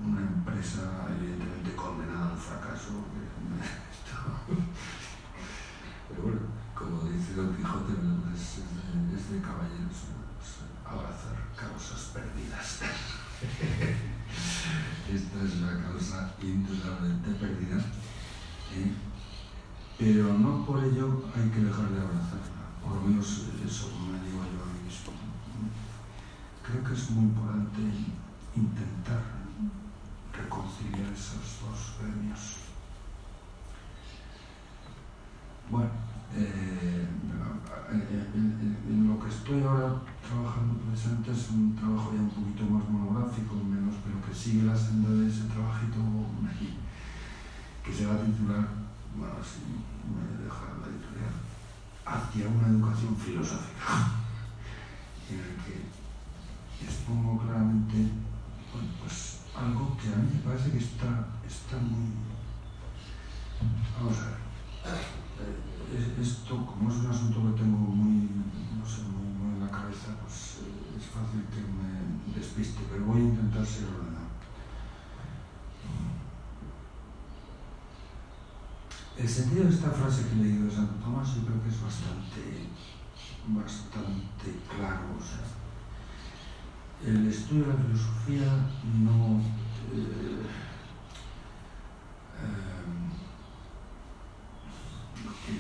una empresa evidentemente condenada al fracaso. Pero bueno, como dice Don Quijote, es de caballeros, abrazar causas perdidas. Esta es una causa indudablemente perdida, pero no por ello hay que dejar de abrazarla. Por lo menos eso me digo yo a mí mismo. Creo que es muy importante intentar reconciliar esos dos gremios. Bueno, en lo que estoy ahora trabajando precisamente es un trabajo ya un poquito más monográfico, menos, pero que sigue la senda de ese trabajito que se va a titular, bueno, si me deja la editorial, Hacia una educación filosófica, en el que expongo claramente, bueno, pues algo que a mí me parece que está muy... Vamos a ver. esto, como es un asunto que tengo muy, no sé, muy en la cabeza, pues es fácil que me despiste, pero voy a intentar ser ordenado. El sentido de esta frase que he leído de Santo Tomás yo creo que es bastante claro. O sea, el estudio de la filosofía no...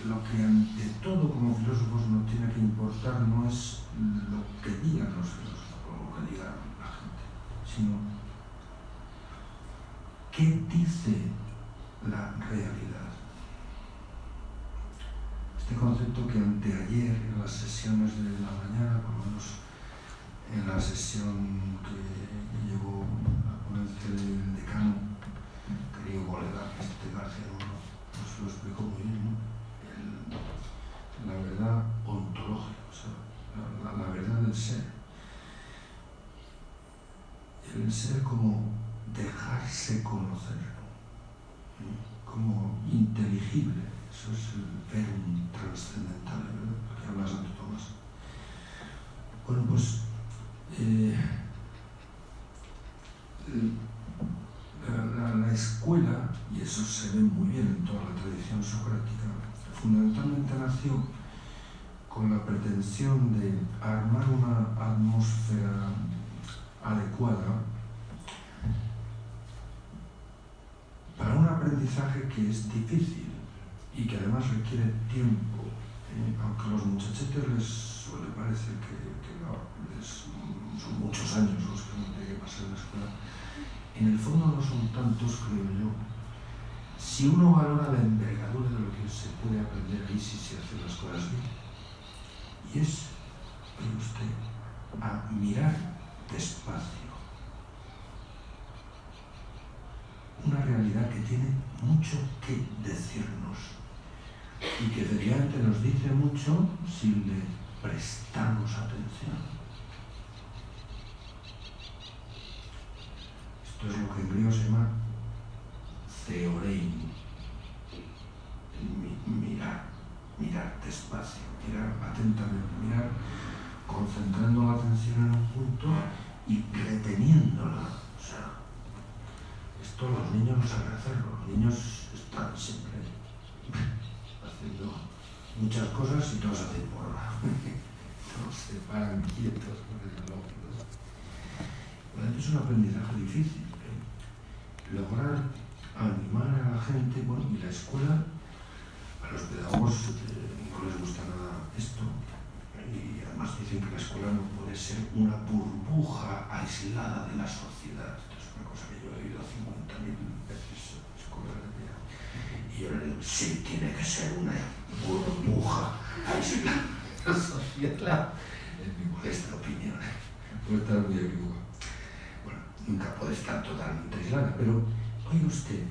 lo que ante todo como filósofos nos tiene que importar no es lo que digan los filósofos o lo que diga la gente, sino qué dice la realidad. Este concepto que anteayer en las sesiones de la mañana, por lo menos en la sesión que llevó la ponencia del decano, querido colega García Moro, pues lo explicó muy bien, ¿no? La verdad ontológica, o sea, la verdad del ser. El ser como dejarse conocer, ¿no? Como inteligible. Eso es el verum trascendental, ¿verdad? Lo que habla Santo Tomás. Bueno, pues la escuela, y eso se ve muy bien en toda la tradición socrática, fundamentalmente nació con la pretensión de armar una atmósfera adecuada para un aprendizaje que es difícil y que además requiere tiempo, aunque a los muchachetes les suele parecer que son muchos años los que uno tiene que pasar en la escuela. En el fondo no son tantos, creo yo. Si uno valora la envergadura de lo que se puede aprender ahí si se hacen las cosas bien, y es, oye usted, a mirar despacio una realidad que tiene mucho que decirnos y que efectivamente nos dice mucho si le prestamos atención. Esto es lo que en griego se llama theorein, mirar despacio, mirar atentamente, mirar concentrando la atención en un punto y reteniéndola. O sea, esto los niños no saben hacerlo. Los niños están siempre haciendo muchas cosas y todos hacen porra. Todos se paran quietos con el reloj. Por lo tanto, es un aprendizaje difícil. Lograr animar a la gente, bueno, y la escuela, a los pedagogos no les gusta nada esto, y además dicen que la escuela no puede ser una burbuja aislada de la sociedad. Esto es una cosa que yo he oído 50.000 veces en escuelas de vida. Y yo le digo, sí, tiene que ser una burbuja aislada de la sociedad. Es mi modesta opinión. Puede estar muy equivocado. Bueno, nunca puede estar totalmente aislada, pero oiga usted,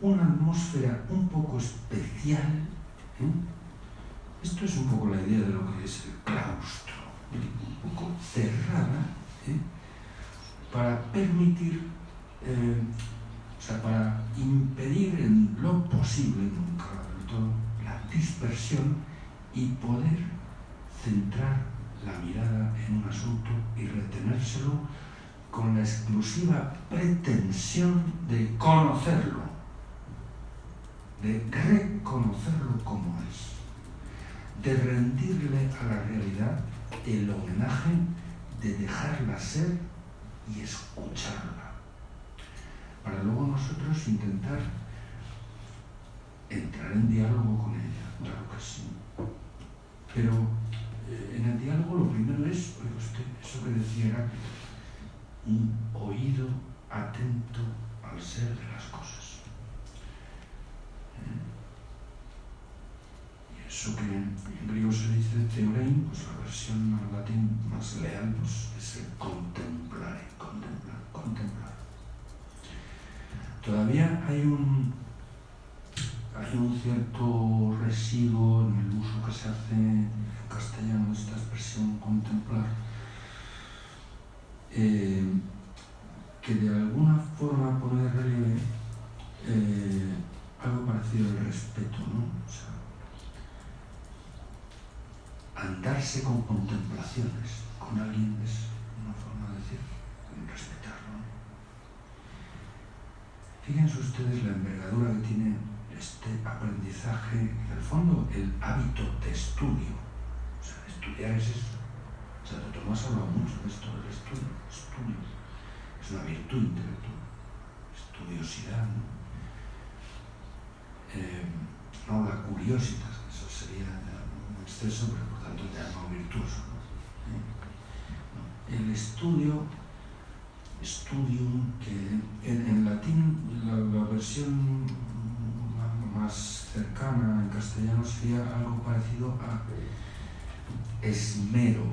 una atmósfera un poco especial, esto es un poco la idea de lo que es el claustro, un poco cerrada, para permitir, o sea, para impedir en lo posible, nunca del todo, la dispersión y poder centrar la mirada en un asunto y retenérselo con la exclusiva pretensión de conocerlo, de reconocerlo como es, de rendirle a la realidad el homenaje de dejarla ser y escucharla, para luego nosotros intentar entrar en diálogo con ella, claro que sí. Pero en el diálogo lo primero es, oiga usted, eso que decía Heráclito, un oído atento al ser de las cosas. Y eso que en griego se dice theorein, pues la versión al latín más leal pues, es el contemplar. Todavía hay un cierto residuo en el uso que se hace en castellano de esta expresión contemplar, que de alguna forma pone de relieve algo parecido al respeto, ¿no? O sea, quedarse con contemplaciones con alguien es una forma de decir, respetarlo. Fíjense ustedes la envergadura que tiene este aprendizaje, en el fondo el hábito de estudio. O sea, estudiar es eso. Santo Tomás habla mucho de esto, del estudio. Estudio es una virtud intelectual. Estudiosidad, ¿no? No la curiositas, eso sería un exceso, pero por tanto ya no virtuoso, ¿no? El estudio, studium, que en latín la versión más cercana en castellano sería algo parecido a esmero,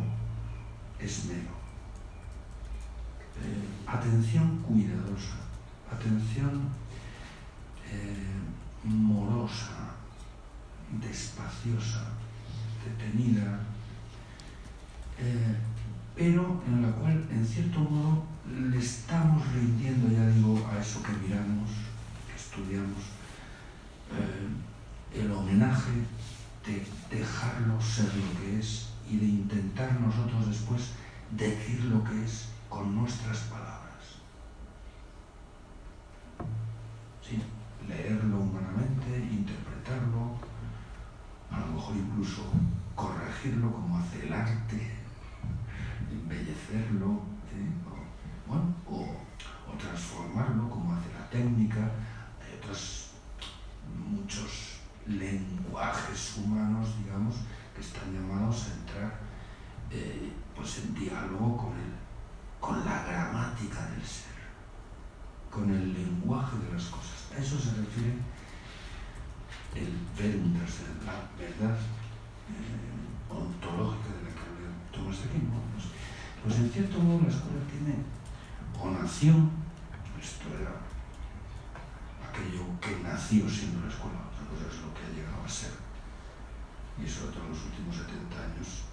atención cuidadosa, atención morosa, despaciosa, detenida, pero en la cual, en cierto modo, le estamos rindiendo, ya digo, a eso que miramos, que estudiamos, el homenaje de dejarlo ser lo que es y de intentar nosotros después decir lo que es con nuestras palabras. Sí, leerlo humanamente, interpretarlo, a lo mejor incluso corregirlo como hace el arte, embellecerlo, ¿sí? o transformarlo como hace la técnica. Hay otros muchos lenguajes humanos, digamos, que están llamados a entrar pues en diálogo con la gramática del ser, con el lenguaje de las cosas. A eso se refiere el verum der Sinn, la verdad ontológica de la que habla Tomás de Aquino. Pues en cierto modo la escuela tiene o nació, esto era aquello que nació siendo la escuela, otra cosa es lo que ha llegado a ser, y sobre todo en los últimos 70 años,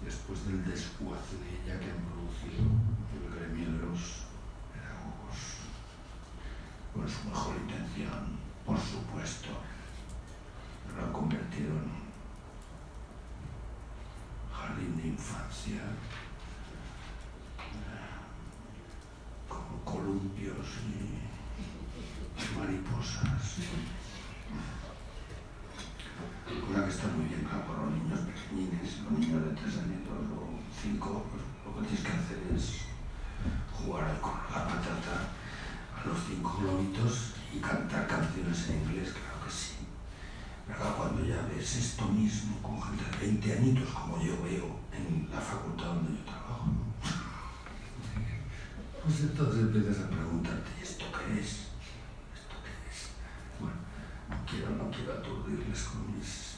después del desguace de ella que han producido el gremio de los pedagogos, con su mejor intención, por supuesto, lo han convertido en jardín de infancia, como columpios y mariposas. Cosa que está muy bien, claro, por los niños pequeñines, los niños de 3 años o 5, pues lo que tienes que hacer es jugar con la patata a los 5 globitos y cantar canciones en inglés, claro que sí. Pero claro, cuando ya ves esto mismo con gente de 20 añitos, como yo veo en la facultad donde yo trabajo, ¿no? Pues entonces empiezas a preguntarte, ¿y esto qué es? ¿Esto qué es? Bueno, no quiero aturdirles con mis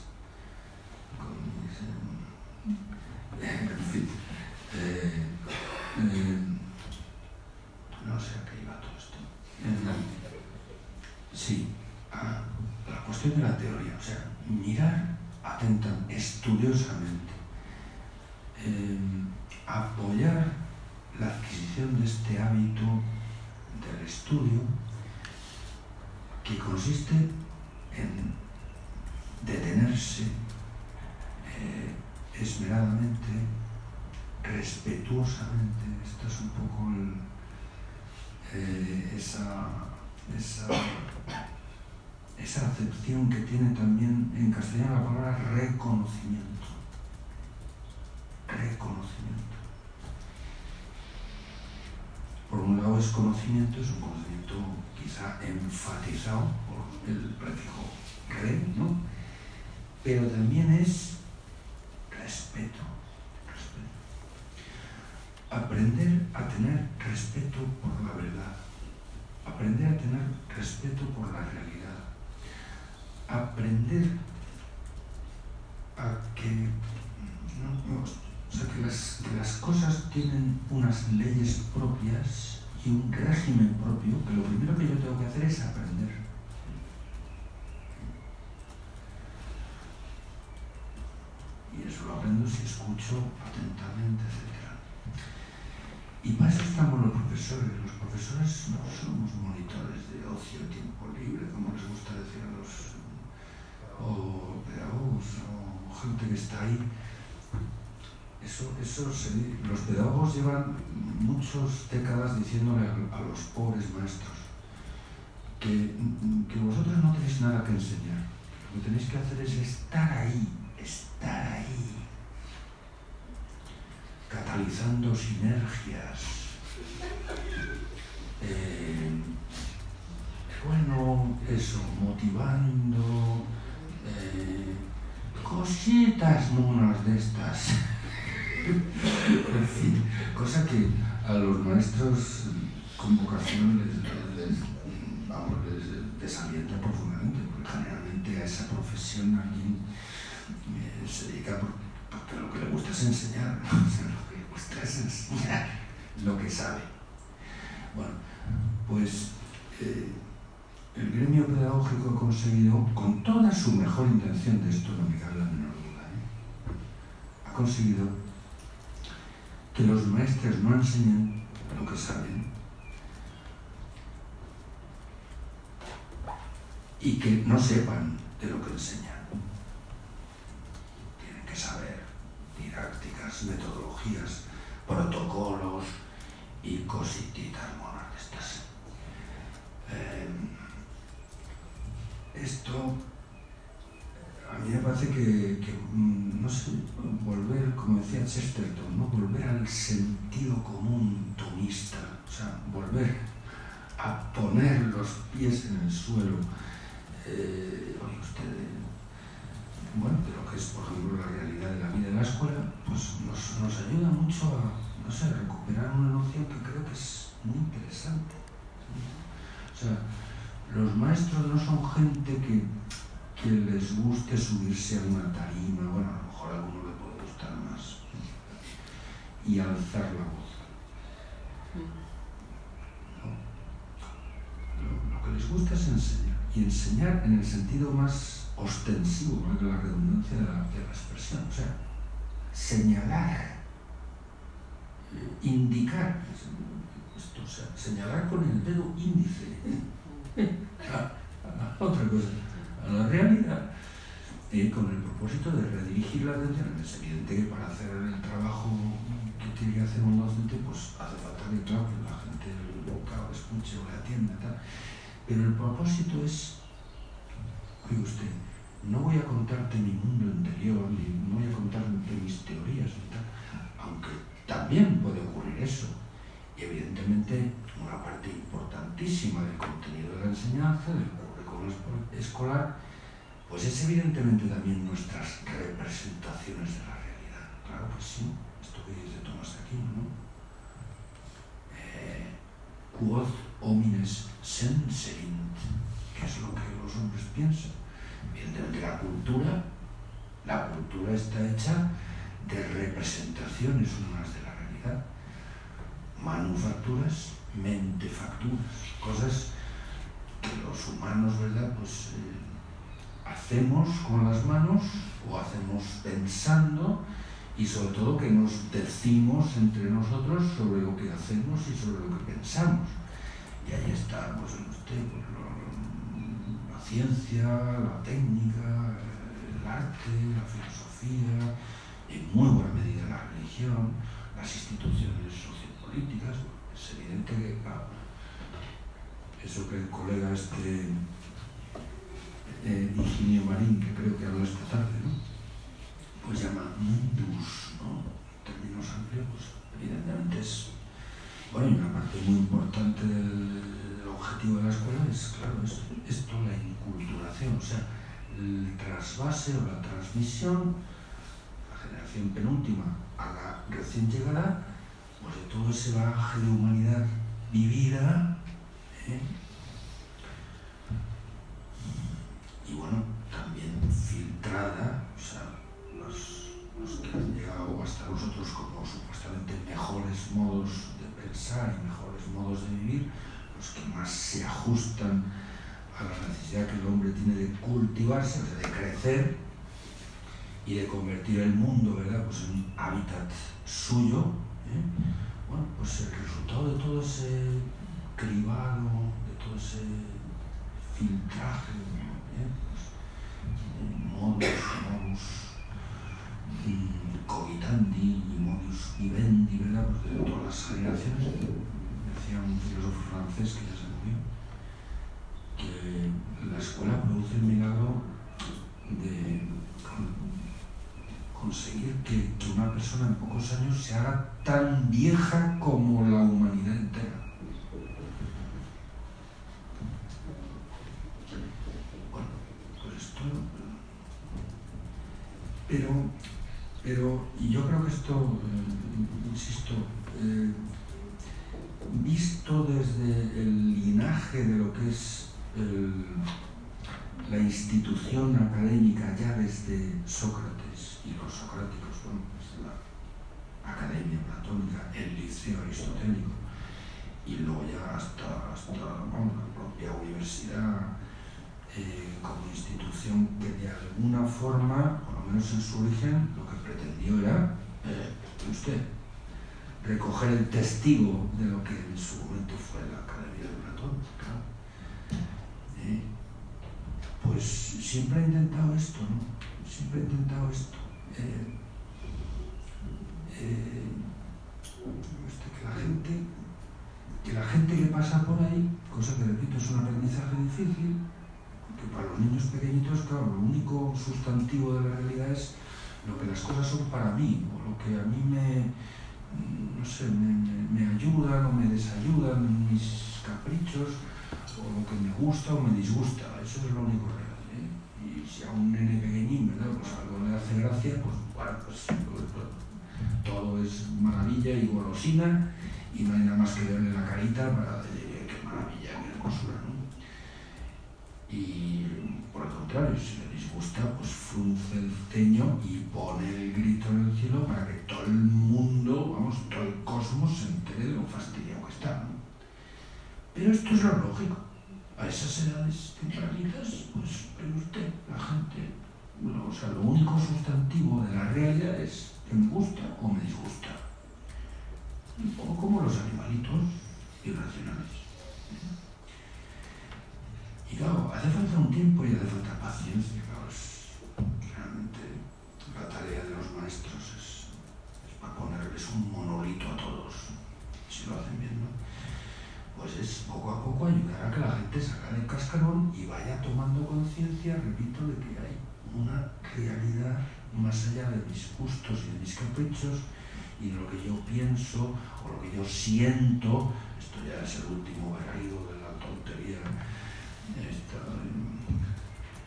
en fin, no sé a qué iba todo esto. Sí, la cuestión de la teoría, o sea, mirar atentamente, estudiosamente, apoyar la adquisición de este hábito del estudio, que consiste en detenerse esmeradamente, respetuosamente. Esto es un poco esa acepción que tiene también en castellano la palabra reconocimiento. Reconocimiento. Por un lado es conocimiento, es un conocimiento quizá enfatizado por el prefijo re, ¿no? Pero también es respeto. Aprender a tener respeto por la verdad, aprender a tener respeto por la realidad, aprender a que, que las cosas tienen unas leyes propias y un régimen propio, que lo primero que yo tengo que hacer es aprender. Y eso lo aprendo si escucho atentamente, etc. Y para eso estamos los profesores. Los profesores no somos monitores de ocio, tiempo libre, como les gusta decir a los o pedagogos o gente que está ahí. Los pedagogos llevan muchas décadas diciéndole a los pobres maestros que vosotros no tenéis nada que enseñar. Lo que tenéis que hacer es estar ahí, catalizando sinergias. Motivando cositas monas de estas. En fin, cosa que a los maestros con vocación les desalienta profundamente, porque generalmente a esa profesión alguien se dedica porque lo que le gusta es enseñar, ¿no? O sea, lo que le gusta es enseñar lo que sabe. Bueno, pues el gremio pedagógico ha conseguido, con toda su mejor intención, de esto no me cabe la menor duda, ha conseguido que los maestros no enseñen lo que saben y que no sepan de lo que enseñan. Tienen que saber didácticas, metodologías, protocolos y cosititas monas de estas. Esto a mí me parece que no sé, volver, como decía Chesterton, ¿no? Volver al sentido común tomista, o sea, volver a poner los pies en el suelo. Oye usted, bueno, de lo que es, por ejemplo, la realidad de la vida de la escuela, pues nos ayuda mucho a, no sé, recuperar una noción que creo que es muy interesante. O sea, los maestros no son gente que les guste subirse a una tarima, bueno, a lo mejor a alguno le puede gustar más, y alzar la voz. No. Lo que les gusta es enseñar, y enseñar en el sentido más ostensivo, valga la redundancia de la expresión, o sea, señalar, indicar, esto, o sea, señalar con el dedo índice otra cosa, a la realidad, con el propósito de redirigir la atención. Es evidente que para hacer el trabajo que tiene que hacer un docente, pues hace falta que, claro, que la gente lo escuche o le atienda, tal. Pero el propósito es, oye usted, no voy a contarte mi mundo interior, ni no voy a contarte mis teorías y tal, aunque también puede ocurrir eso. Y evidentemente una parte importantísima del contenido de la enseñanza, del currículo escolar, pues es evidentemente también nuestras representaciones de la realidad. Claro que sí, esto que dice Tomás de Aquino, ¿no? Quod homines senserint, ¿qué es lo que los hombres piensan? Evidentemente la cultura está hecha de representaciones unas de la realidad, manufacturas, mentefacturas, cosas que los humanos, ¿verdad?, pues hacemos con las manos o hacemos pensando, y sobre todo que nos decimos entre nosotros sobre lo que hacemos y sobre lo que pensamos. Y ahí está, pues, la ciencia, la técnica, el arte, la filosofía, en muy buena medida la religión, las instituciones sociopolíticas. Es evidente que, claro, eso que el colega Higinio Marín, que creo que habló esta tarde, ¿no?, pues llama mundus, ¿no?, en términos amplios, pues evidentemente es, bueno, y una parte muy importante del objetivo de la escuela es, claro, esto, la inculturación, o sea, el trasvase o la transmisión, la generación penúltima a la recién llegada, pues de todo ese bagaje de humanidad vivida, y bueno, también filtrada, o sea, los que han llegado hasta nosotros como supuestamente mejores modos de pensar y mejores modos de vivir, los que más se ajustan a la necesidad que el hombre tiene de cultivarse, o sea, de crecer y de convertir el mundo, ¿verdad?, pues en un hábitat suyo. Bueno, pues el resultado de todo ese cribado, de todo ese filtraje, pues, modos Pero yo creo que esto, insisto, visto desde el linaje de lo que es la institución académica ya desde Sócrates y los socráticos, bueno, desde la academia platónica, el liceo aristotélico, y luego ya hasta bueno, la propia universidad como institución que de alguna forma, por lo menos en su origen, lo que pretendió era recoger el testigo de lo que en su momento fue la Academia de Platón, claro. Pues siempre ha intentado esto, ¿no? Siempre ha intentado esto. Que la gente que pasa por ahí, cosa que repito es un aprendizaje difícil, que para los niños pequeñitos, claro, lo único sustantivo de la realidad es lo que las cosas son para mí, o lo que a mí me ayudan o me desayudan mis caprichos, o lo que me gusta o me disgusta. Eso es lo único real, ¿eh? Y si a un nene pequeñín, ¿verdad?, pues algo le hace gracia, pues bueno, pues todo es maravilla y golosina, y no hay nada más que verle la carita para decir qué maravilla, qué hermosura, ¿no? Y por el contrario, si le disgusta, pues frunce el ceño y pone el grito en el cielo para que todo el mundo, vamos, todo el cosmos se entere de lo fastidiado que está, ¿no? Pero esto es lo lógico. A esas edades tempranitas, pues ve usted, la gente, bueno, o sea, lo único sustantivo de la realidad es que me gusta o me disgusta. Un poco como los animalitos irracionales. Y claro, hace falta un tiempo y hace falta paciencia, claro, es realmente la tarea de los maestros es para ponerles un monolito a todos, si lo hacen bien, ¿no? Pues es poco a poco ayudar a que la gente salga del cascarón y vaya tomando conciencia, repito, de que hay una realidad más allá de mis gustos y de mis caprichos y de lo que yo pienso o lo que yo siento. Esto ya es el último berrido de la tontería.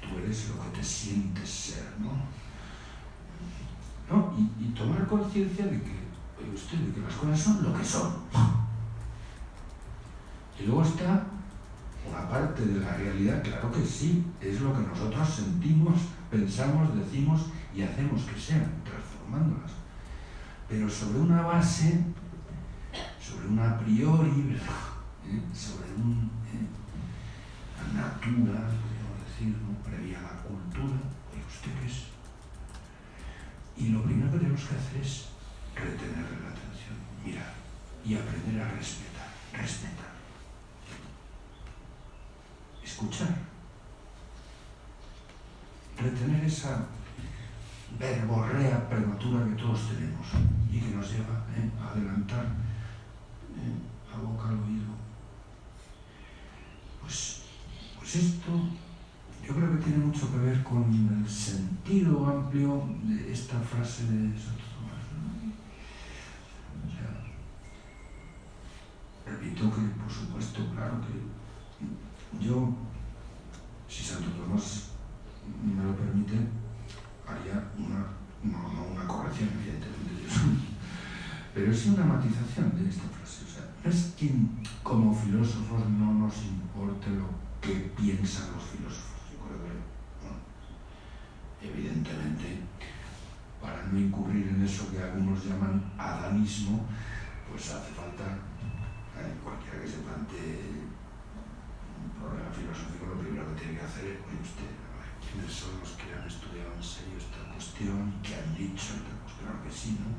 Tú eres lo que te sientes ser, ¿no? ¿No? Y tomar conciencia de que, oye usted, de que las cosas son lo que son. Y luego está una parte de la realidad, claro que sí, es lo que nosotros sentimos, pensamos, decimos y hacemos que sean, transformándolas. Pero sobre una base, sobre un a priori, ¿verdad? Sobre una natura, podríamos decir, ¿no?, previa a la cultura. Oye, ¿usted qué es? Y lo primero que tenemos que hacer es retenerle la atención, mirar y aprender a respetar. Escuchar, retener esa verborrea prematura que todos tenemos y que nos lleva a adelantar la boca al oído. Pues esto yo creo que tiene mucho que ver con el sentido amplio de esta frase de Santo Tomás, ¿no? O sea, repito que, por supuesto, claro que yo, si Santo Tomás me lo permite, haría no una corrección, evidentemente, pero sí una matización de esta frase. O sea, no es que como filósofos no nos importe lo que piensan los filósofos. Yo creo que, bueno, evidentemente, para no incurrir en eso que algunos llaman adanismo, pues hace falta, cualquiera que se plantee un problema filosófico, lo primero que tiene que hacer es, oye usted, ¿quiénes son los que han estudiado en serio esta cuestión? ¿Qué han dicho? Pues claro que sí, ¿no?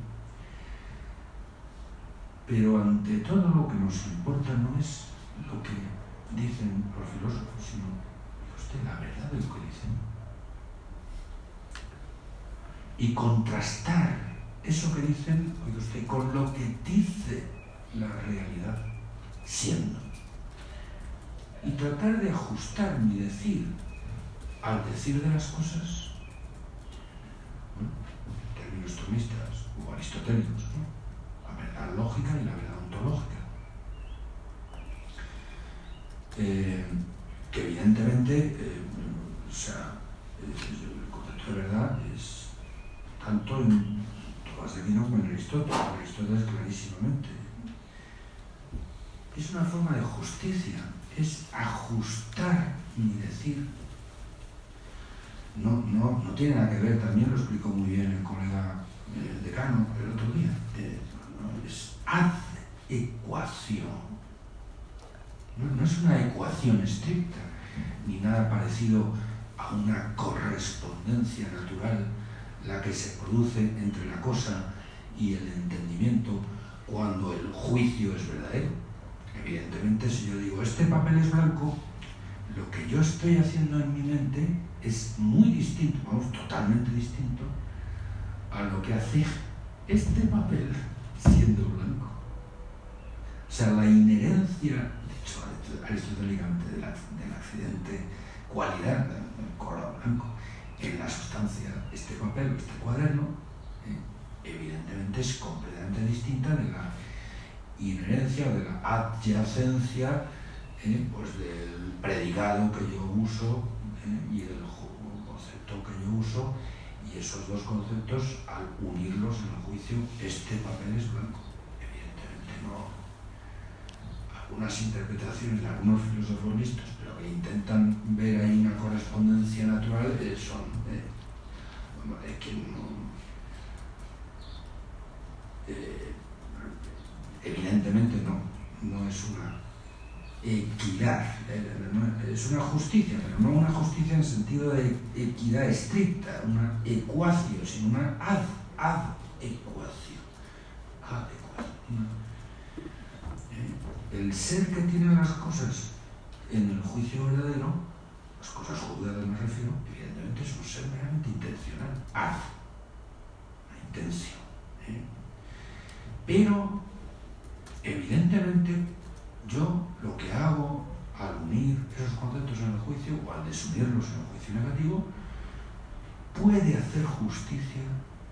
Pero ante todo lo que nos importa no es lo que dicen los filósofos, sino usted la verdad de lo que dicen. Y contrastar eso que dicen, oiga usted, con lo que dice la realidad siendo. Y tratar de ajustar mi decir al decir de las cosas, ¿no?, en términos tomistas o aristotélicos, ¿no?, la verdad lógica y la verdad ontológica. Que evidentemente, o sea, el concepto de verdad es tanto en Aristóteles clarísimamente. Es una forma de justicia, es ajustar mi decir. No tiene nada que ver, también lo explicó muy bien el colega decano el otro día. Es ecuación. No es una ecuación estricta, ni nada parecido a una correspondencia natural, la que se produce entre la cosa y el entendimiento cuando el juicio es verdadero. Evidentemente, si yo digo, este papel es blanco, lo que yo estoy haciendo en mi mente es muy distinto, vamos, totalmente distinto a lo que hace este papel siendo blanco. O sea, la inherencia, dicho aristotélicamente, del accidente cualidad del color blanco en la sustancia, este papel o este cuaderno, evidentemente es completamente distinta de la inherencia, de la adyacencia, pues del predicado que yo uso y del concepto que yo uso, y esos dos conceptos, al unirlos en el juicio, este papel es blanco. Evidentemente no. Algunas interpretaciones de algunos filósofos listos, pero que intentan ver ahí una correspondencia natural, son que evidentemente no es una equidad, es una justicia, pero no una justicia en sentido de equidad estricta, una ecuación, sino una adecuación. El ser que tiene las cosas en el juicio verdadero, las cosas juzgadas me refiero, evidentemente es un ser meramente intencional, una intención. Pero, evidentemente, yo lo que hago al unir esos conceptos en el juicio, o al desunirlos en el juicio negativo, puede hacer justicia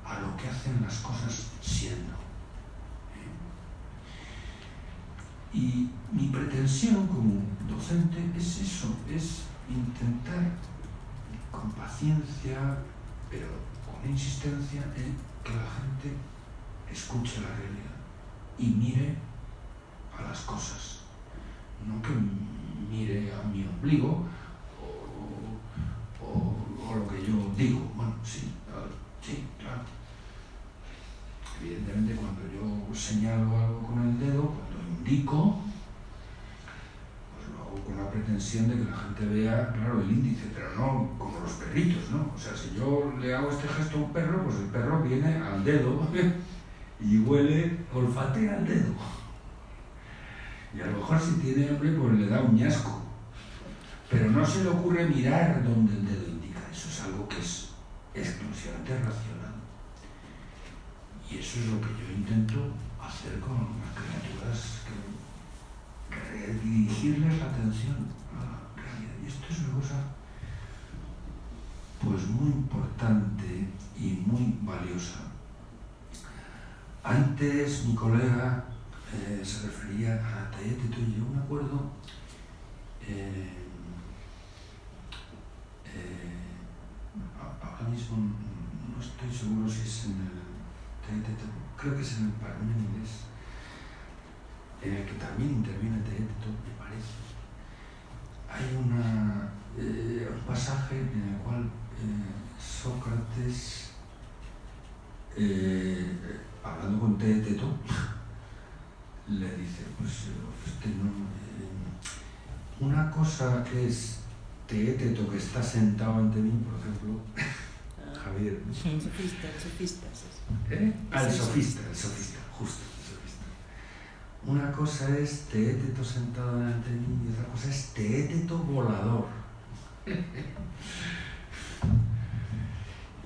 a lo que hacen las cosas siendo. Y mi pretensión como docente es eso, es intentar con paciencia, pero con insistencia, que la gente escuche la realidad y mire a las cosas, no que mire a mi ombligo o lo que yo digo. Bueno, sí, claro. Evidentemente, cuando yo señalo algo con el dedo, cuando indico, pues lo hago con la pretensión de que la gente vea, claro, el índice, pero no como los perritos, ¿no? O sea, si yo le hago este gesto a un perro, pues el perro viene al dedo y huele, olfatea al dedo. Y a lo mejor si tiene hambre, pues le da un ñasco. Pero no se le ocurre mirar donde el dedo indica. Eso es algo que es exclusivamente racional. Y eso es lo que yo intento hacer con las criaturas, que dirigirles la atención a la realidad. Y esto es una cosa pues muy importante y muy valiosa. Antes mi colega se refería a Teéteto, y yo me acuerdo ahora mismo no estoy seguro si es en el Teéteto, creo que es en el Parménides, en el que también interviene Teéteto, me parece. Hay un pasaje en el cual Sócrates, hablando con Teéteto, le dice, pues usted no, una cosa es Teéteto que está sentado ante mí, por ejemplo, Javier. El sofista. El sofista, justo, el sofista. Una cosa es Teéteto sentado ante mí y otra cosa es Teéteto volador.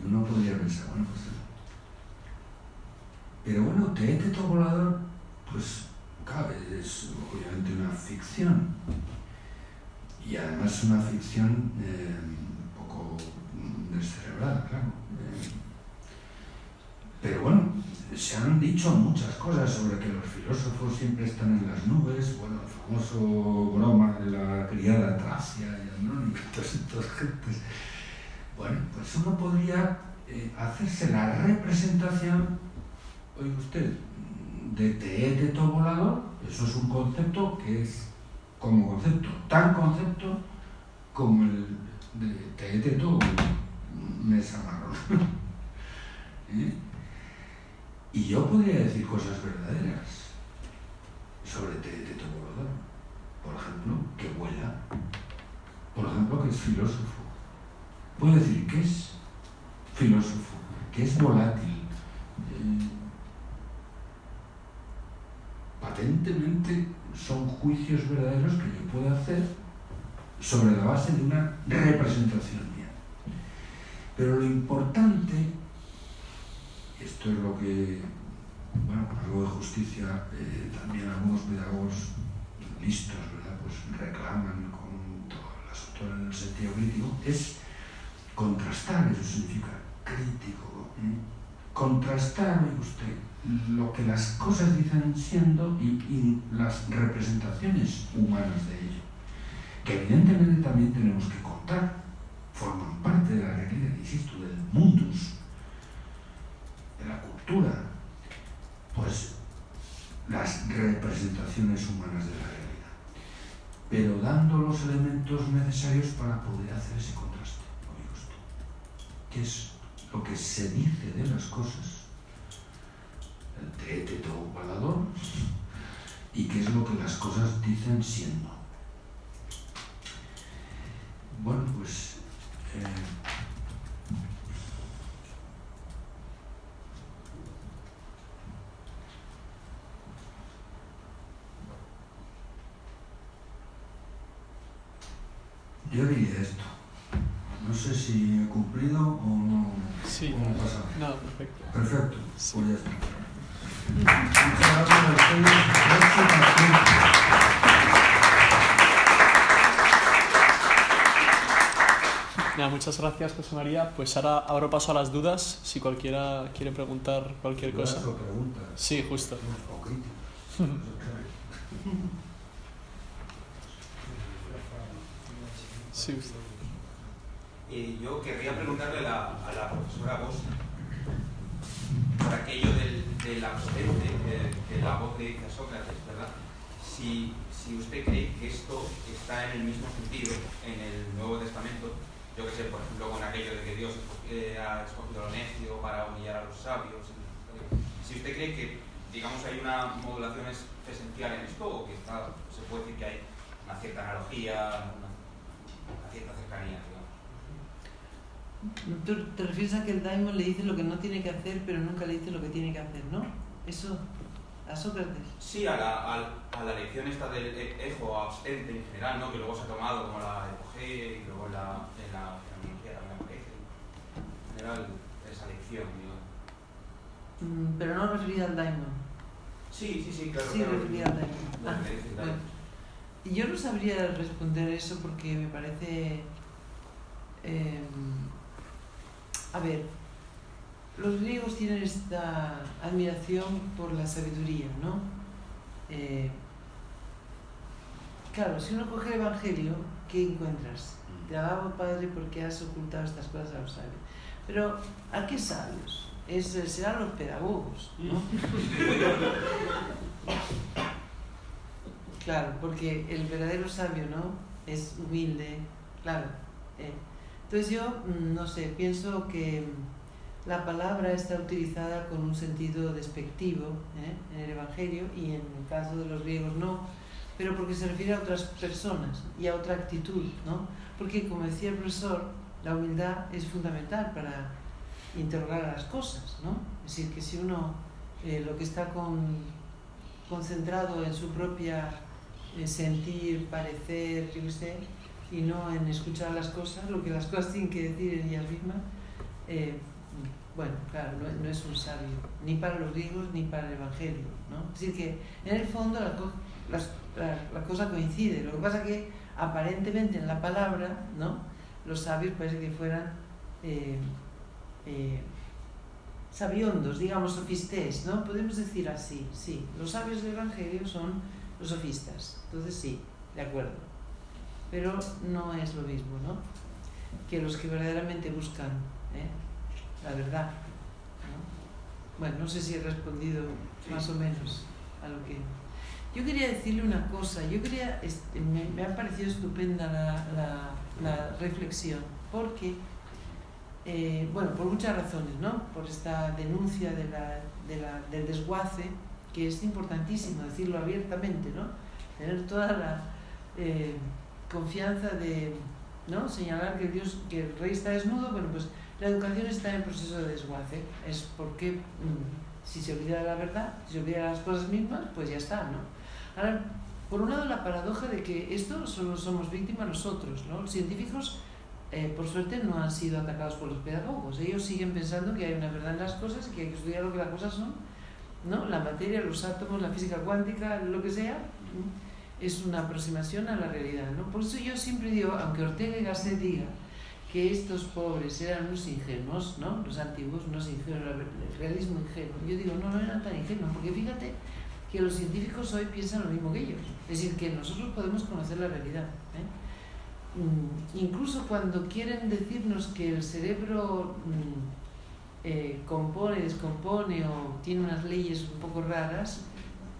Uno podría pensar, bueno, pues... Pero bueno, Teéteto volador, pues, claro, es obviamente una ficción. Y además una ficción un poco descerebrada, claro. Pero bueno, se han dicho muchas cosas sobre que los filósofos siempre están en las nubes. Bueno, el famoso broma de la criada Tracia y Andrónica, todas estas gentes. Bueno, pues uno podría hacerse la representación oiga usted, de teeteto volador, eso es un concepto que es como concepto, tan concepto como el de teeteto mesa marrón. ¿Eh? Y yo podría decir cosas verdaderas sobre teeteto volador. Por ejemplo, que vuela. Por ejemplo, que es filósofo. Puedo decir que es filósofo, que es volátil. Patentemente son juicios verdaderos que yo puedo hacer sobre la base de una representación mía. Pero lo importante, esto es lo que, bueno, con algo de justicia, también algunos pedagogos listos, ¿verdad?, pues reclaman con todas las autores del sentido crítico, es contrastar, eso significa crítico, contrastar, oye usted, lo que las cosas dicen siendo y las representaciones humanas de ello, que evidentemente también tenemos que contar, forman parte de la realidad, insisto, del mundus, de la cultura, pues las representaciones humanas de la realidad, pero dando los elementos necesarios para poder hacer ese contraste, oiga usted, que es lo que se dice de las cosas, el teeteto volador, y qué es lo que las cosas dicen siendo. Bueno, pues yo diría esto. No sé si he cumplido o no. Sí, ¿Cómo pasa? no, perfecto. Perfecto, Sí. pues ya está. Muchas gracias a ustedes. Nada, muchas gracias, José María. Pues ahora abro paso a las dudas, si cualquiera quiere preguntar cualquier cosa. ¿Dudas o preguntas? Sí, justo. O críticas. Sí. Yo querría preguntarle a la profesora Bosch por aquello del ausente, de la voz que dice a Sócrates, ¿verdad? Si usted cree que esto está en el mismo sentido en el Nuevo Testamento, yo que sé, por ejemplo, con aquello de que Dios ha escogido lo necio para humillar a los sabios. Si usted cree que, digamos, hay una modulación esencial en esto, o que se puede decir que hay una cierta analogía, una cierta cercanía, digamos. Tú te refieres a que el daimon le dice lo que no tiene que hacer, pero nunca le dice lo que tiene que hacer, ¿no? Eso, a Sócrates. Sí, a la lección esta del ejo abstente en general, ¿no? Que luego se ha tomado como la epogee y luego en la fenomenología también aparece. En general, esa lección, digamos. Pero no referida al daimon. Sí, claro. Sí, claro, referida al daimon. lo que dice el daimon. Bueno, yo no sabría responder eso porque me parece... a ver, los griegos tienen esta admiración por la sabiduría, ¿no? Claro, si uno coge el Evangelio, ¿qué encuentras? Te alabo, Padre, porque has ocultado estas cosas a los sabios. Pero, ¿a qué sabios? Serán los pedagogos, ¿no? Claro, porque el verdadero sabio, ¿no?, es humilde, claro. Entonces yo, no sé, pienso que la palabra está utilizada con un sentido despectivo en el Evangelio, y en el caso de los griegos no, pero porque se refiere a otras personas y a otra actitud, ¿no? Porque, como decía el profesor, la humildad es fundamental para interrogar a las cosas, ¿no? Es decir, que si uno lo que está concentrado en su propia sentir, parecer, yo qué sé, y no en escuchar las cosas, lo que las cosas tienen que decir en ellas mismas, bueno, claro, no es un sabio, ni para los griegos ni para el Evangelio, ¿no? Es decir, que en el fondo la cosa coincide. Lo que pasa es que aparentemente en la palabra, ¿no?, los sabios parece que fueran sabiondos, digamos, sofistés, ¿no? Podemos decir así, sí. Los sabios del Evangelio son los sofistas, entonces sí, de acuerdo. Pero no es lo mismo, ¿no?, que los que verdaderamente buscan la verdad, ¿no? Bueno, no sé si he respondido Sí. más o menos a lo que... Yo quería decirle una cosa, me ha parecido estupenda la reflexión, porque, bueno, por muchas razones, ¿no? Por esta denuncia del desguace, que es importantísimo decirlo abiertamente, ¿no? Tener toda la confianza de, ¿no? Señalar que el rey está desnudo. Bueno, pues la educación está en proceso de desguace. Es porque si se olvida la verdad, si se olvida las cosas mismas, pues ya está, ¿no? Ahora, por un lado, la paradoja de que esto solo somos víctimas nosotros, ¿no? Los científicos, por suerte, no han sido atacados por los pedagogos. Ellos siguen pensando que hay una verdad en las cosas y que hay que estudiar lo que las cosas son, ¿no? La materia, los átomos, la física cuántica, lo que sea, ¿no? Es una aproximación a la realidad, ¿no? Por eso yo siempre digo, aunque Ortega y Gasset diga que estos pobres eran unos ingenuos, ¿no? Los antiguos, unos ingenuos, el realismo ingenuo. Yo digo, no eran tan ingenuos, porque fíjate que los científicos hoy piensan lo mismo que ellos. Es decir, que nosotros podemos conocer la realidad, incluso cuando quieren decirnos que el cerebro compone, descompone o tiene unas leyes un poco raras,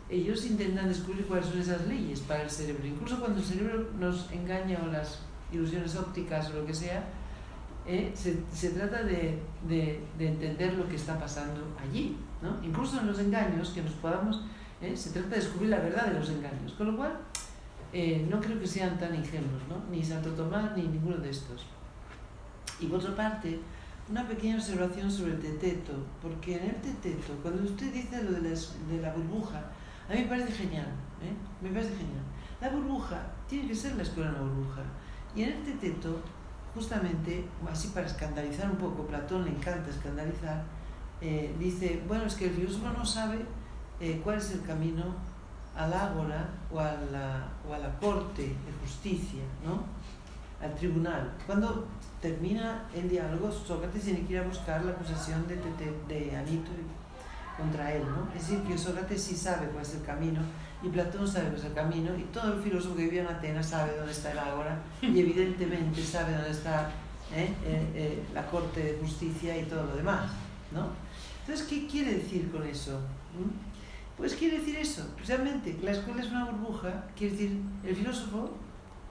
ellos intentan descubrir cuáles son esas leyes para el cerebro. Incluso cuando el cerebro nos engaña o las ilusiones ópticas o lo que sea, se trata de entender lo que está pasando allí, ¿no? Incluso en los engaños que nos podamos, se trata de descubrir la verdad de los engaños, con lo cual no creo que sean tan ingenuos, ¿no? Ni Santo Tomás ni ninguno de estos. Y por otra parte, una pequeña observación sobre el teteto, porque en el teteto, cuando usted dice lo de la burbuja, a mí me parece genial, me parece genial. La burbuja tiene que ser la escuela en la burbuja. Y en el teteto, justamente, así para escandalizar un poco, Platón le encanta escandalizar, dice, bueno, es que el filósofo no sabe cuál es el camino al ágora o a la corte de justicia, ¿no? Al tribunal. Cuando termina el diálogo, Sócrates tiene que ir a buscar la acusación de Anito contra él, ¿no? Es decir, que Sócrates sí sabe cuál es el camino y Platón sabe cuál es el camino y todo el filósofo que vive en Atenas sabe dónde está el ágora y evidentemente sabe dónde está la corte de justicia y todo lo demás, ¿no? Entonces, ¿qué quiere decir con eso? Pues quiere decir eso, precisamente, la escuela es una burbuja, quiere decir, el filósofo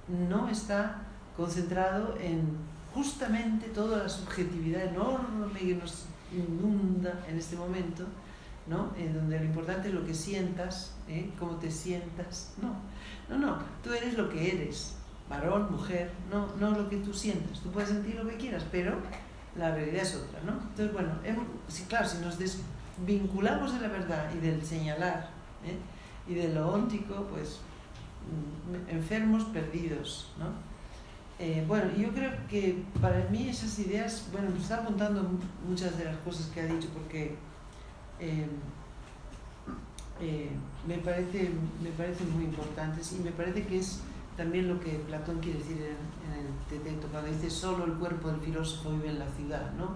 no está concentrado en justamente toda la subjetividad enorme que nos inunda en este momento, ¿no? En donde lo importante es lo que sientas, cómo te sientas. No, tú eres lo que eres, varón, mujer, no lo que tú sientas. Tú puedes sentir lo que quieras, pero la realidad es otra, ¿no? Entonces, bueno, claro, si nos desvinculamos de la verdad y del señalar, y de lo óntico, pues enfermos perdidos, ¿no? Bueno, yo creo que para mí esas ideas, bueno, me está apuntando muchas de las cosas que ha dicho porque me parecen muy importantes y me parece que es también lo que Platón quiere decir en el Teteto, cuando dice solo el cuerpo del filósofo vive en la ciudad, ¿no?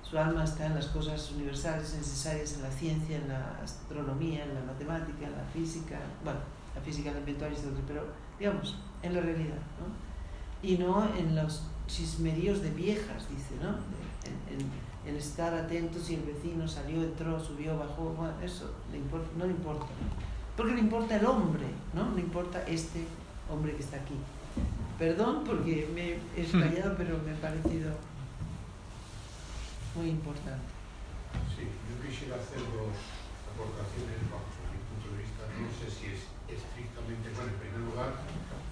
Su alma está en las cosas universales necesarias, en la ciencia, en la astronomía, en la matemática, en la física, bueno, la física la inventó Aristóteles, pero digamos, en la realidad, ¿no? Y no en los chismeríos de viejas, dice, ¿no? En estar atentos si el vecino salió, entró, subió, bajó, bueno, eso no le importa, ¿no? Porque le importa el hombre, ¿no? No importa este hombre que está aquí. Perdón porque me he explayado, pero me ha parecido muy importante. Sí, yo quisiera hacer dos aportaciones bajo mi punto de vista. No sé si es estrictamente, bueno, en primer lugar,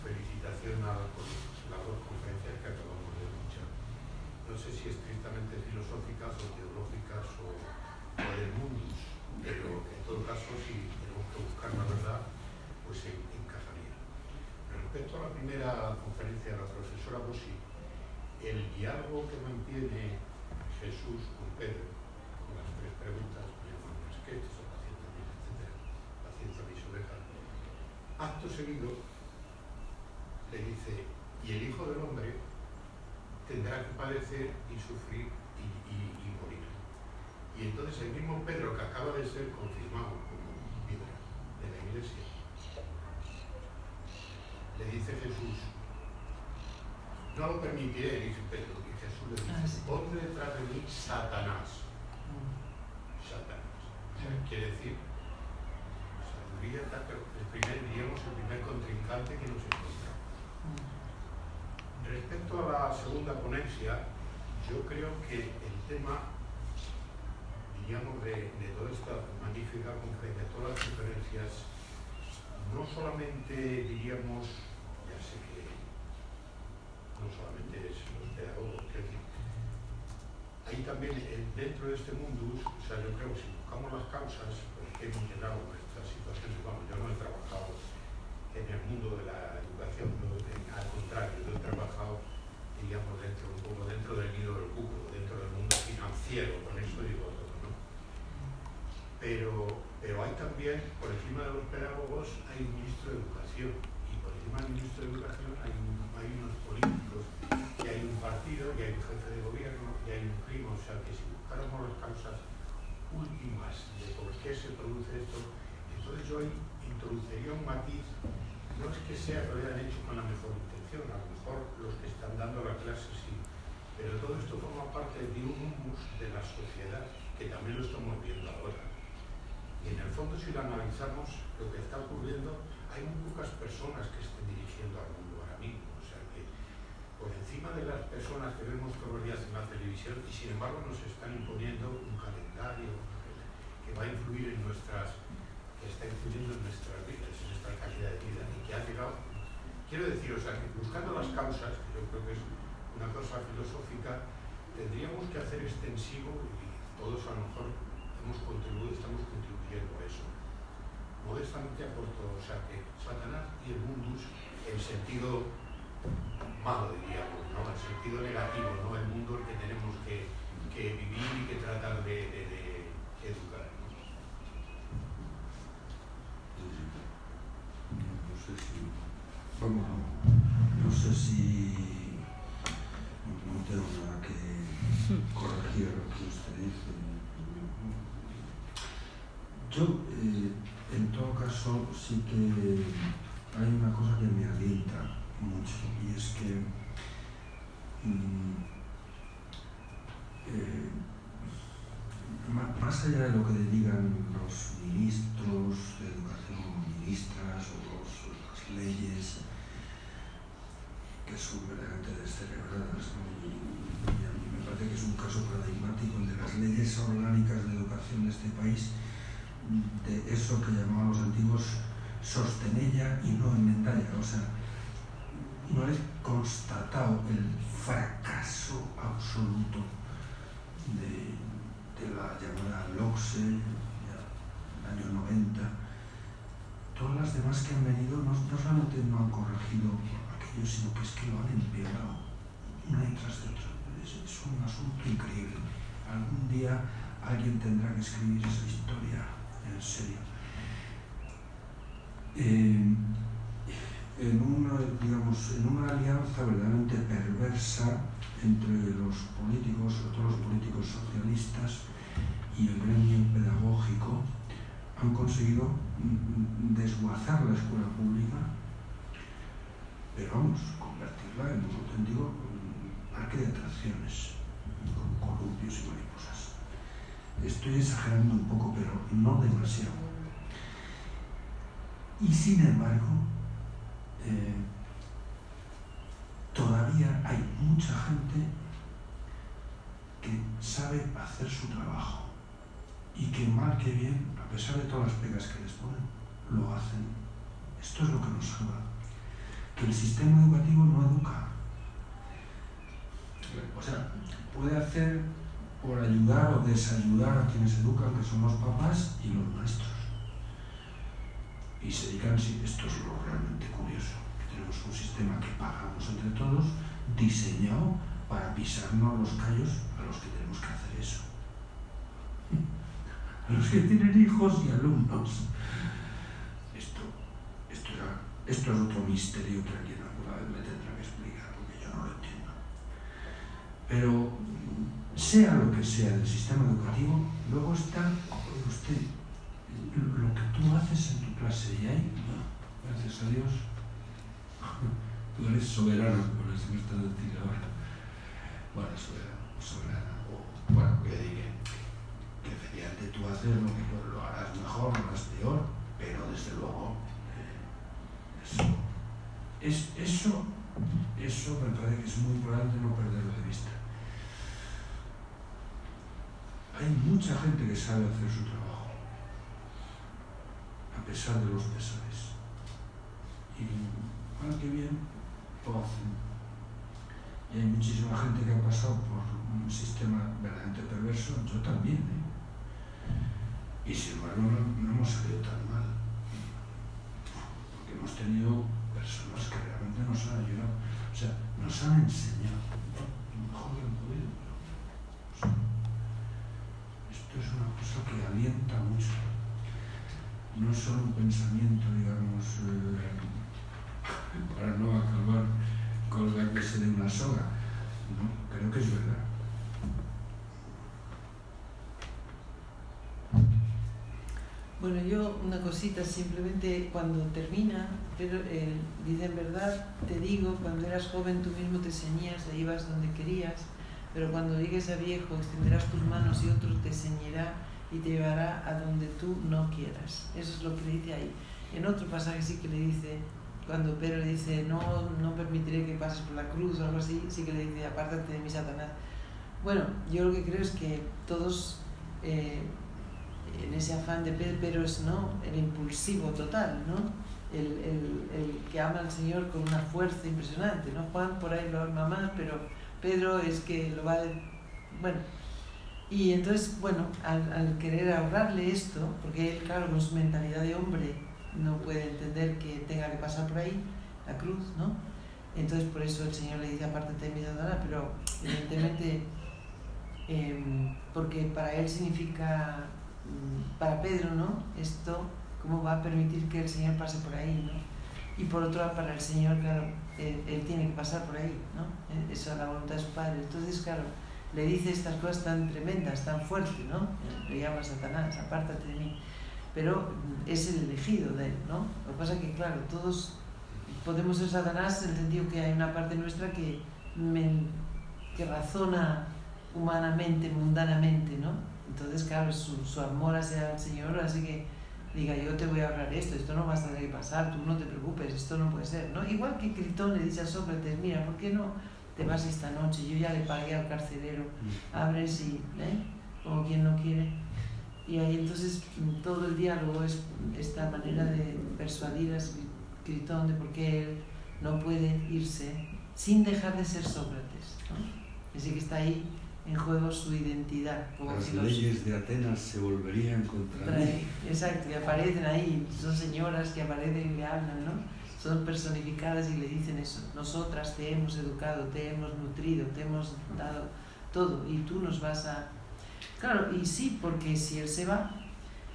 felicitación a las dos conferencias que acabamos de escuchar. No sé si estrictamente filosóficas o teológicas o del mundus, pero en todo caso, si tenemos que buscar la verdad, pues encajaría. Respecto a la primera conferencia de la profesora Bossi, el diálogo que mantiene Jesús con Pedro, con las tres preguntas, llamamos sketches o pacientes, etc., pacientes mis ovejas, acto seguido le dice, y el Hijo del Hombre tendrá que padecer y sufrir y morir. Y entonces el mismo Pedro, que acaba de ser confirmado como piedra de la Iglesia, le dice Jesús, no lo permitiré, dice Pedro, y Jesús le dice, ponte detrás de mí, Satanás. Satanás. quiere decir, sabiduría, pero diríamos, el primer contrincante que nos encontramos. Respecto a la segunda ponencia, yo creo que el tema, diríamos, de toda esta magnífica conferencia, todas las conferencias, no solamente, diríamos, ya sé que no solamente es los pedagogos, quiero decir, hay también dentro de este mundo, o sea, yo creo que si buscamos las causas, pues que hemos llegado a estas situaciones, bueno, yo no he trabajado en el mundo de la educación, al contrario, yo he trabajado, diríamos, un poco dentro del nido del cuco, dentro del mundo financiero, con eso digo todo, ¿no? Pero hay también, por encima de los pedagogos, hay un ministro de Educación, y por encima del ministro de Educación hay unos políticos, y hay un partido, y hay un jefe de gobierno, y hay un clima, o sea que si buscáramos las causas últimas de por qué se produce esto, entonces yo ahí introduciría un matiz, no es que sea que lo hayan hecho con la mejor intención, a lo mejor los que están dando la clase sí, pero todo esto forma parte de un humus de la sociedad, que también lo estamos viendo ahora. Y en el fondo, si lo analizamos, lo que está ocurriendo, hay muy pocas personas que estén dirigiendo al mundo ahora mismo, o sea que por encima de las personas que vemos todos los días en la televisión, y sin embargo nos están imponiendo un calendario que va a influir en que está influyendo en nuestras vidas, en nuestra calidad de vida, y que ha llegado, quiero decir, o sea, que buscando las causas, que yo creo que es una cosa filosófica, tendríamos que hacer extensivo, y todos a lo mejor estamos contribuyendo a eso. Modestamente aporto, o sea, que Satanás y el mundus, en sentido malo, diríamos, ¿no? En sentido negativo, ¿no? El mundo que tenemos que vivir y que tratar de educar, ¿no? No sé si no tengo nada que corregir lo que usted dice. Yo, en todo caso, sí que hay una cosa que me alienta mucho, y es que más allá de lo que digan los ministros de educación, ministras o las leyes, que son verdaderamente descerebradas, ¿no? Y a mí me parece que es un caso paradigmático el de las leyes orgánicas de educación de este país, de eso que llamaban los antiguos sostenella y no enmendalla. O sea, no he constatado el fracaso absoluto de la llamada LOCSE, el año 90. Todas las demás que han venido no solamente no han corregido aquello, sino que es que lo han empeorado una tras de otra. Es un asunto increíble. Algún día alguien tendrá que escribir esa historia en serio. En una alianza verdaderamente perversa entre los políticos, sobre todo los políticos socialistas, y el gremio pedagógico, han conseguido desguazar la escuela pública, pero vamos, convertirla en un auténtico parque de atracciones, con columpios y mariposas. Estoy exagerando un poco, pero no demasiado. Y sin embargo, todavía hay mucha gente que sabe hacer su trabajo y que mal que bien, a pesar de todas las pegas que les ponen, lo hacen. Esto es lo que nos salva. Que el sistema educativo no educa. O sea, puede hacer por ayudar o desayudar a quienes educan, que son los papás y los maestros. Y se dedican, sí, esto es lo realmente curioso. Tenemos un sistema que pagamos entre todos, diseñado para pisarnos los callos a los que tenemos que hacer eso. A los que tienen hijos y alumnos. Esto es otro misterio que alguien alguna vez me tendrá que explicar, porque yo no lo entiendo. Pero, sea lo que sea del sistema educativo, luego está usted, lo que tú haces en tu clase, y ahí, bueno, gracias a Dios, tú eres soberano, por eso me estás diciendo ahora. Bueno, soberana, o bueno, que diga, que efectivamente tú haces lo que lo harás mejor, lo harás peor, pero desde luego eso me parece que es muy importante no perderlo de vista. Hay mucha gente que sabe hacer su trabajo, a pesar de los pesares. Y mal que bien lo hacen. Y hay muchísima gente que ha pasado por un sistema verdaderamente perverso, yo también, Y sin embargo no hemos salido tan mal. Porque hemos tenido personas que realmente nos han ayudado. O sea, nos han enseñado lo mejor que han podido. Esto es una cosa que alienta mucho. No es solo un pensamiento, digamos, para no acabar colgándose de una soga. No, creo que es verdad. Bueno, yo una cosita, simplemente cuando termina, pero dice, en verdad te digo, cuando eras joven tú mismo te ceñías e ibas donde querías, pero cuando llegues a viejo extenderás tus manos y otro te ceñirá y te llevará a donde tú no quieras. Eso es lo que le dice ahí. En otro pasaje sí que le dice, cuando Pedro le dice, no permitiré que pases por la cruz o algo así, sí que le dice, apártate de mí, Satanás. Bueno, yo lo que creo es que todos... en ese afán de Pedro es, ¿no?, el impulsivo total, ¿no?, el que ama al Señor con una fuerza impresionante, ¿no? Juan por ahí lo ama más, pero Pedro es que lo va a... Bueno, y entonces, bueno, al querer ahorrarle esto, porque él, claro, con su mentalidad de hombre no puede entender que tenga que pasar por ahí la cruz, ¿no? Entonces por eso el Señor le dice, apártate de mí, Satanás, pero evidentemente porque para él significa, para Pedro, ¿no?, esto, ¿cómo va a permitir que el Señor pase por ahí, ¿no? Y por otro lado, para el Señor, claro, él tiene que pasar por ahí, ¿no? Esa es la voluntad de su Padre. Entonces, claro, le dice estas cosas tan tremendas, tan fuertes, ¿no? Le llama a Satanás, apártate de mí. Pero es el elegido de él, ¿no? Lo que pasa es que, claro, todos podemos ser Satanás en el sentido que hay una parte nuestra que razona humanamente, mundanamente, ¿no? Entonces, claro, su amor hacia el Señor hace que diga, yo te voy a ahorrar esto no vas a tener que pasar, tú no te preocupes, esto no puede ser, ¿no? Igual que Critón le dice a Sócrates, mira, ¿por qué no te vas esta noche? Yo ya le pagué al carcelero, abres y, como quien no quiere. Y ahí entonces todo el diálogo es esta manera de persuadir a Critón de por qué él no puede irse sin dejar de ser Sócrates, ¿no? Así que está ahí en juego su identidad como las filósofo. leyes de Atenas se volverían contra mí. Exacto, y aparecen ahí, son señoras que aparecen y le hablan, ¿no? Son personificadas y le dicen eso. Nosotras te hemos educado, te hemos nutrido, te hemos dado todo y tú nos vas a... Claro, y sí, porque si él se va,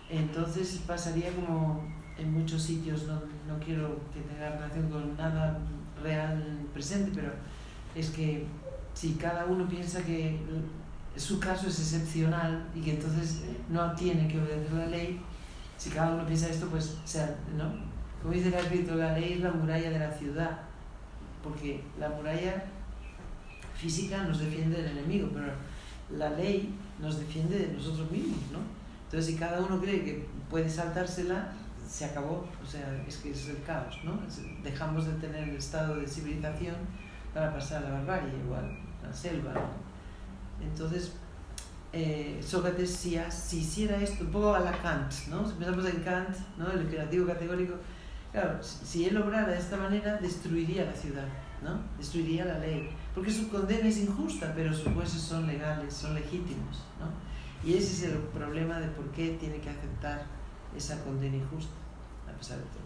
entonces pasaría como en muchos sitios, no quiero que tenga relación con nada real presente, pero es que si cada uno piensa que su caso es excepcional y que entonces no tiene que obedecer la ley, si cada uno piensa esto, pues, o sea, ¿no? Como dice el escrito, la ley es la muralla de la ciudad, porque la muralla física nos defiende del enemigo, pero la ley nos defiende de nosotros mismos, ¿no? Entonces, si cada uno cree que puede saltársela, se acabó, o sea, es que es el caos, ¿no? Dejamos de tener el estado de civilización para pasar a la barbarie, igual, la selva, ¿no? Entonces, Sócrates, si hiciera esto, un poco a la Kant, ¿no? Si pensamos en Kant, ¿no?, el imperativo categórico, claro, si él obrara de esta manera, destruiría la ciudad, ¿no? Destruiría la ley, porque su condena es injusta, pero sus jueces son legales, son legítimos, ¿no? Y ese es el problema de por qué tiene que aceptar esa condena injusta, a pesar de todo.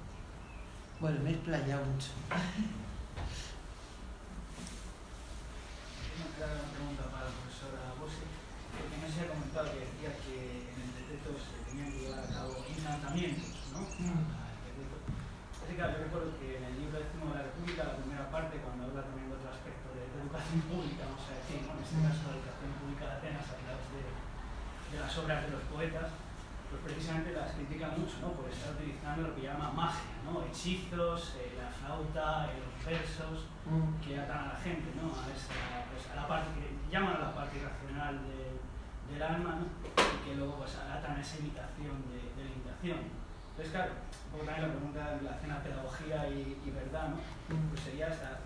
Bueno, me he explayado mucho. Una pregunta para la profesora Bossi, porque no se ha comentado que decía que en el decreto se tenían que llevar a cabo encantamientos, ¿no? Es que yo recuerdo que en el libro décimo de la República, la primera parte, cuando habla también de otro aspecto de educación pública, vamos a decir, ¿no?, en este caso la educación pública de Atenas, a través de las obras de los poetas, pues precisamente las critica mucho, ¿no?, por estar utilizando lo que llama magia, ¿no?, hechizos, la flauta, los versos, que atan a la gente, ¿no?, a la parte que llaman a la parte irracional del alma, ¿no? Y que luego pues atan esa imitación de la imitación. Entonces, claro, un poco también la pregunta en relación a pedagogía y verdad, ¿no? Pues sería hasta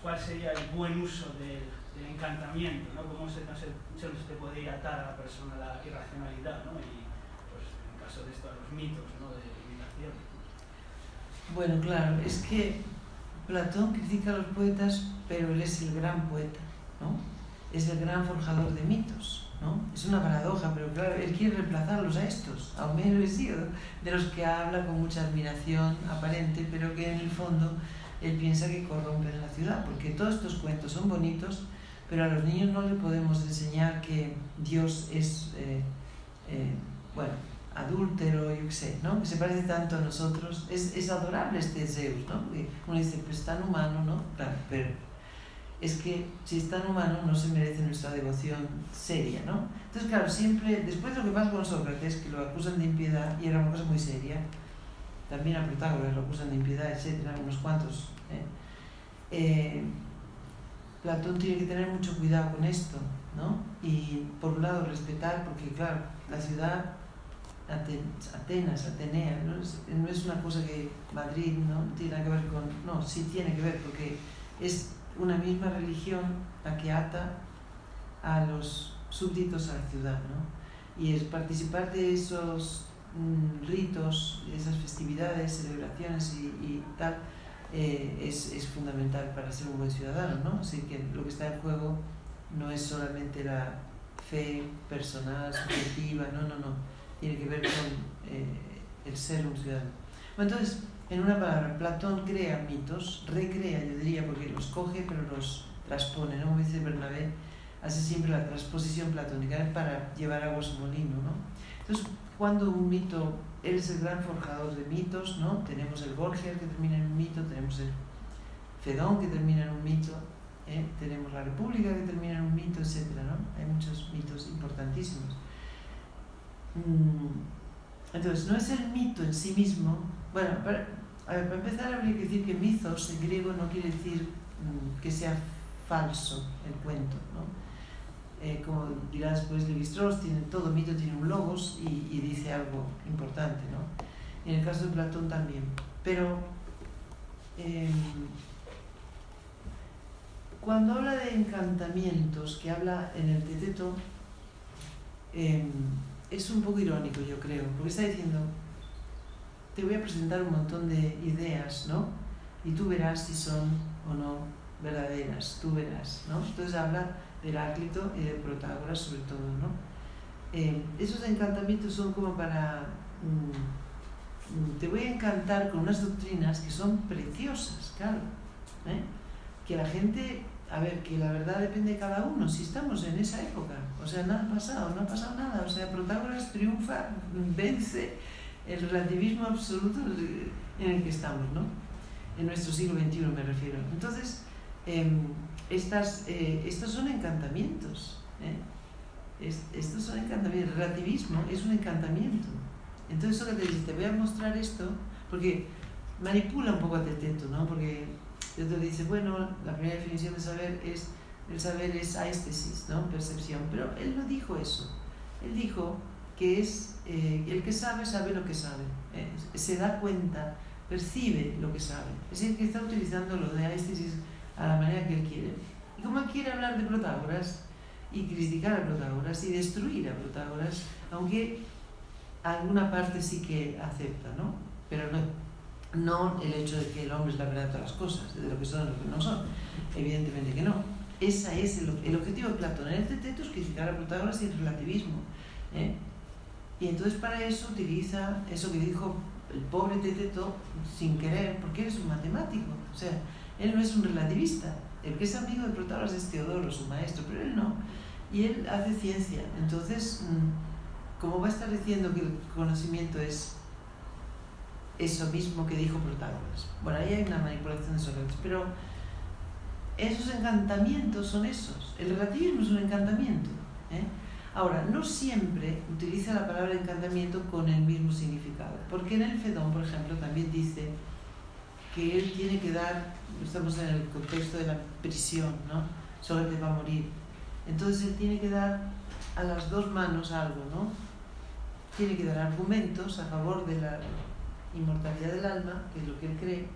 cuál sería el buen uso del encantamiento, ¿no? Cómo se puede ir a atar a la persona a la irracionalidad, ¿no? Y pues en el caso de esto a los mitos, ¿no? De imitación. Bueno, claro, es que Platón critica a los poetas, pero él es el gran poeta, ¿no? Es el gran forjador de mitos, ¿no? Es una paradoja, pero claro, él quiere reemplazarlos a estos, a Homero y Hesíodo, de los que habla con mucha admiración aparente, pero que en el fondo él piensa que corrompen la ciudad, porque todos estos cuentos son bonitos, pero a los niños no les podemos enseñar que Dios es, bueno, adúltero, yo qué sé, ¿no? Que se parece tanto a nosotros. Es adorable este Zeus, ¿no? Uno dice, pues tan humano, ¿no? Claro, pero es que si es tan humano no se merece nuestra devoción seria, ¿no? Entonces, claro, siempre, después de lo que pasa con Sócrates, que lo acusan de impiedad, y era una cosa muy seria, también a Protágoras lo acusan de impiedad, etcétera, unos cuantos, Platón tiene que tener mucho cuidado con esto, ¿no? Y por un lado respetar, porque claro, la ciudad Atenas, Atenea, no es una cosa que Madrid no tiene nada que ver con... No, sí tiene que ver, porque es una misma religión la que ata a los súbditos a la ciudad, ¿no? Y es participar de esos ritos, de esas festividades, celebraciones y tal, es fundamental para ser un buen ciudadano, ¿no? Así que lo que está en juego no es solamente la fe personal, subjetiva, no. Tiene que ver con el ser un ciudadano. Bueno, entonces, en una palabra, Platón crea mitos, recrea, yo diría, porque los coge pero los transpone, ¿no? Como dice Bernabé, hace siempre la transposición platónica para llevar agua a su molino, ¿no? Entonces, cuando un mito, él es el gran forjador de mitos, ¿no? Tenemos el Borgia que termina en un mito, tenemos el Fedón que termina en un mito, tenemos la República que termina en un mito, etc., ¿no? Hay muchos mitos importantísimos. Entonces, no es el mito en sí mismo. Bueno, para empezar habría que decir que mythos en griego no quiere decir que sea falso el cuento, ¿no? Como dirá después Lévi-Strauss, todo mito tiene un logos y dice algo importante, ¿no? Y en el caso de Platón también. Pero cuando habla de encantamientos, que habla en el Teteto, es un poco irónico, yo creo, porque está diciendo, te voy a presentar un montón de ideas, ¿no? Y tú verás si son o no verdaderas, tú verás, ¿no? Entonces habla de Heráclito y de Protágoras sobre todo, ¿no? Esos encantamientos son como para... te voy a encantar con unas doctrinas que son preciosas, claro, que la gente... A ver, que la verdad depende de cada uno, si estamos en esa época, o sea, no ha pasado nada, o sea, Protágoras triunfa, vence el relativismo absoluto en el que estamos, ¿no? En nuestro siglo XXI me refiero. Entonces, estos son encantamientos, estos son encantamientos, el relativismo es un encantamiento. Entonces, Sócrates dice, te voy a mostrar esto, porque manipula un poco a Teteto, ¿no? Porque y otro dice, bueno, la primera definición de saber es, el saber es aestesis, ¿no? Percepción, pero él no dijo eso. Él dijo que es el que sabe lo que sabe, se da cuenta, percibe lo que sabe. Es decir, que está utilizando lo de aestesis a la manera que él quiere. Y como él quiere hablar de Protágoras y criticar a Protágoras y destruir a Protágoras, aunque alguna parte sí que acepta, ¿no? Pero no el hecho de que el hombre es la verdad de todas las cosas, de lo que son y lo que no son, evidentemente que no. Ese es el objetivo de Platón en el Teteto, es criticar a Protágoras y el relativismo, y entonces para eso utiliza eso que dijo el pobre Teteto sin querer, porque él es un matemático, o sea, él no es un relativista. El que es amigo de Protágoras es Teodoro, su maestro, pero él no, y él hace ciencia. Entonces, ¿cómo va a estar diciendo que el conocimiento es eso mismo que dijo Protágoras? Bueno, ahí hay una manipulación de Sócrates, pero esos encantamientos son esos. El relativismo es un encantamiento, Ahora, no siempre utiliza la palabra encantamiento con el mismo significado, porque en el Fedón, por ejemplo, también dice que él tiene que dar, estamos en el contexto de la prisión, ¿no? Sócrates va a morir, entonces él tiene que dar a las dos manos algo, ¿no? Tiene que dar argumentos a favor de la inmortalidad del alma, que es lo que él cree,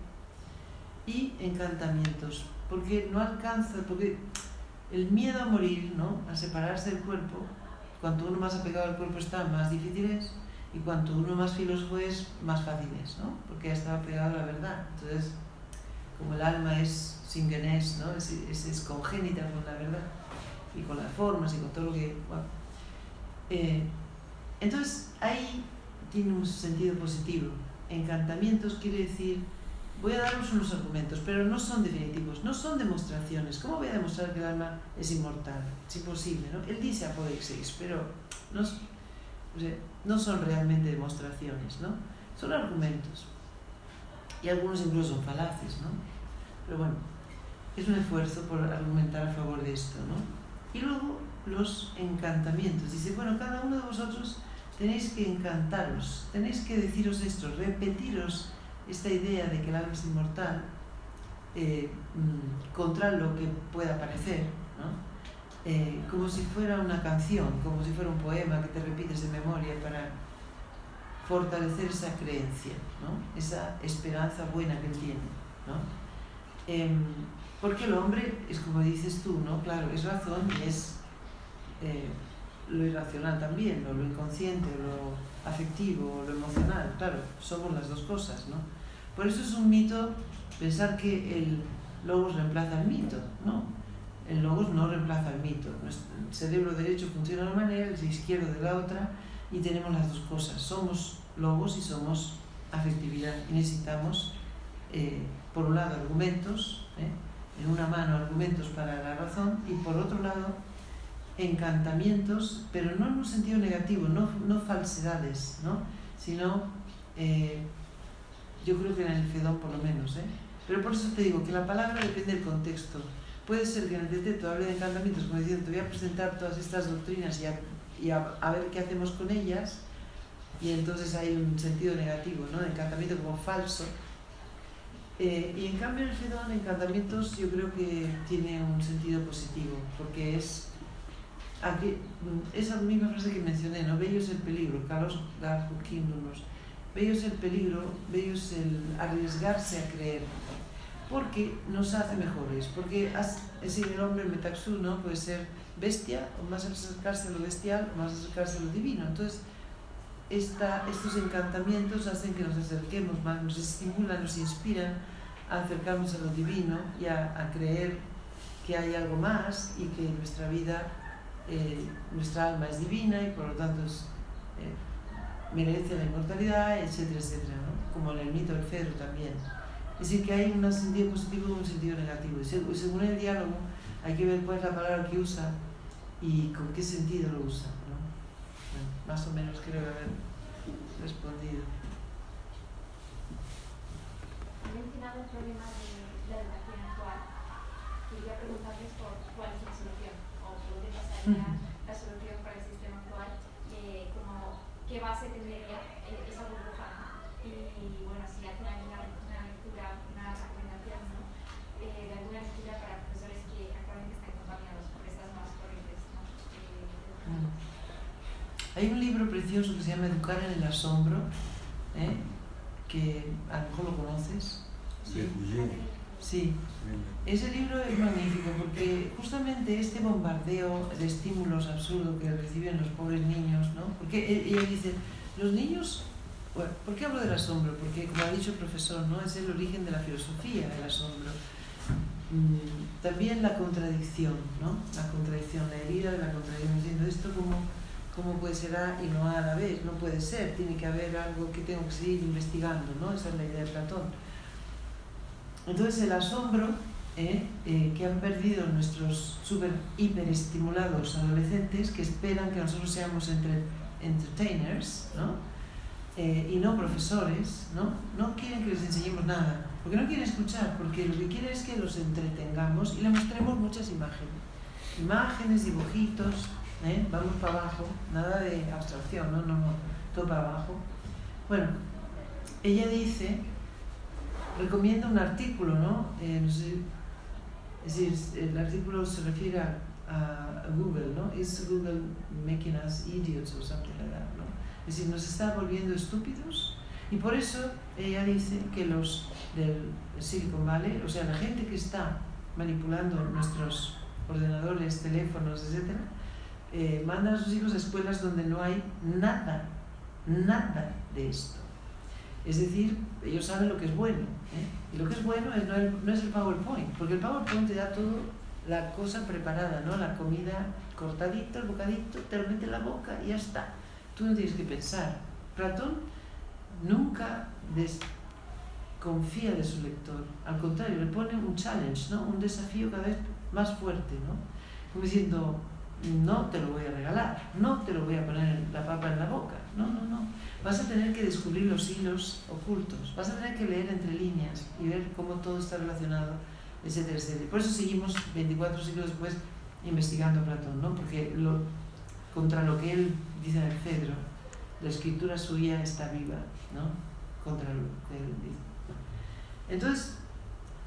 y encantamientos, porque no alcanza, porque el miedo a morir, ¿no? A separarse del cuerpo, cuanto uno más apegado al cuerpo está, más difícil es, y cuanto uno más filósofo es, más fácil es, ¿no? Porque ya está apegado a la verdad. Entonces, como el alma es singenés, ¿no? Es congénita con la verdad y con las formas y con todo lo que... Bueno, entonces, ahí tiene un sentido positivo. Encantamientos quiere decir, voy a daros unos argumentos, pero no son definitivos, no son demostraciones. ¿Cómo voy a demostrar que el alma es inmortal? Es imposible, ¿no? Él dice apodoixis, pero no son realmente demostraciones, ¿no? Son argumentos. Y algunos incluso son falaces, ¿no? Pero bueno, es un esfuerzo por argumentar a favor de esto, ¿no? Y luego los encantamientos. Dice, bueno, cada uno de vosotros tenéis que encantaros, tenéis que deciros esto, repetiros esta idea de que el alma es inmortal contra lo que pueda parecer, ¿no? Como si fuera una canción, como si fuera un poema que te repites de memoria para fortalecer esa creencia, ¿no? Esa esperanza buena que él tiene, ¿no? Porque el hombre es como dices tú, ¿no? Claro, es razón y es lo irracional también, o lo inconsciente, o lo afectivo, o lo emocional, claro, somos las dos cosas, ¿no? Por eso es un mito pensar que el logos reemplaza al mito, ¿no? El logos no reemplaza al mito. El cerebro derecho funciona de una manera, el izquierdo de la otra, y tenemos las dos cosas. Somos logos y somos afectividad. Y necesitamos, por un lado, argumentos, en una mano argumentos para la razón, y por otro lado, encantamientos, pero no en un sentido negativo, no falsedades, ¿no? Sino, yo creo que en el Fedón por lo menos, pero por eso te digo que la palabra depende del contexto. Puede ser que en el Teteto hable de encantamientos, como diciendo, te voy a presentar todas estas doctrinas y a ver qué hacemos con ellas, y entonces hay un sentido negativo, ¿no? De encantamiento como falso. Y en cambio en el Fedón, encantamientos yo creo que tiene un sentido positivo, porque es esa misma frase que mencioné, ¿no? Bello el peligro, Carlos Garjuquíndonos. Bello el peligro, bello el arriesgarse a creer, porque nos hace mejores, porque es decir, el hombre metaxú, ¿no? Puede ser bestia, o más acercarse a lo bestial, o más acercarse a lo divino. Entonces, estos encantamientos hacen que nos acerquemos más, nos estimulan, nos inspiran a acercarnos a lo divino y a creer que hay algo más y que nuestra vida, nuestra alma es divina y por lo tanto merece la inmortalidad, etcétera, etcétera, ¿no? Como en el mito del Fedro también. Es decir, que hay un sentido positivo y un sentido negativo. Y según el diálogo, hay que ver cuál es la palabra que usa y con qué sentido lo usa, ¿no? Bueno, más o menos creo haber respondido. He mencionado el problema de la educación actual. Quería preguntarles por cuál es la solución, o por dónde pasaría la solución para el sistema actual, como qué base tendría esa burbuja. Y bueno, si hacen alguna lectura, una recomendación, ¿no? De alguna lectura para profesores que actualmente están contaminados por estas nuevas corrientes, ¿no? Hay un libro precioso que se llama Educar en el asombro, que a lo mejor lo conoces. Sí. Ese libro es magnífico porque justamente este bombardeo de estímulos absurdos que reciben los pobres niños, ¿no? Porque ella dice, los niños, bueno, ¿por qué hablo del asombro? Porque como ha dicho el profesor, ¿no? Es el origen de la filosofía, el asombro. También la contradicción, ¿no? La contradicción, la herida de la contradicción, diciendo esto como puede ser A y no A la vez, no puede ser, tiene que haber algo que tengo que seguir investigando, ¿no? Esa es la idea de Platón. Entonces el asombro que han perdido nuestros super hiperestimulados adolescentes que esperan que nosotros seamos entertainers, ¿no? Y no profesores, ¿no? No quieren que les enseñemos nada, porque no quieren escuchar, porque lo que quieren es que los entretengamos y les mostremos muchas imágenes, dibujitos, vamos para abajo, nada de abstracción, no, todo para abajo. Bueno, ella dice, recomienda un artículo, ¿no? No sé, es decir, el artículo se refiere a Google, ¿no? Is Google making us idiots or something like that, ¿no? Es decir, nos está volviendo estúpidos, y por eso ella dice que los del Silicon Valley, o sea, la gente que está manipulando nuestros ordenadores, teléfonos, etc., mandan a sus hijos a escuelas donde no hay nada de esto. Es decir, ellos saben lo que es bueno, ¿eh? Y lo que es bueno no es el PowerPoint, porque el PowerPoint te da todo la cosa preparada, ¿no? La comida cortadito, el bocadito, te lo mete en la boca y ya está. Tú no tienes que pensar. Platón nunca desconfía de su lector, al contrario, le pone un challenge, ¿no? Un desafío cada vez más fuerte, ¿no? Como diciendo, no te lo voy a regalar, no te lo voy a poner la papa en la boca, no. Vas a tener que descubrir los hilos ocultos, vas a tener que leer entre líneas y ver cómo todo está relacionado, etcétera, etcétera. Por eso seguimos 24 siglos después investigando a Platón, ¿no? Porque contra lo que él dice en el Fedro, la escritura suya está viva, ¿no? Contra lo que él dice. Entonces,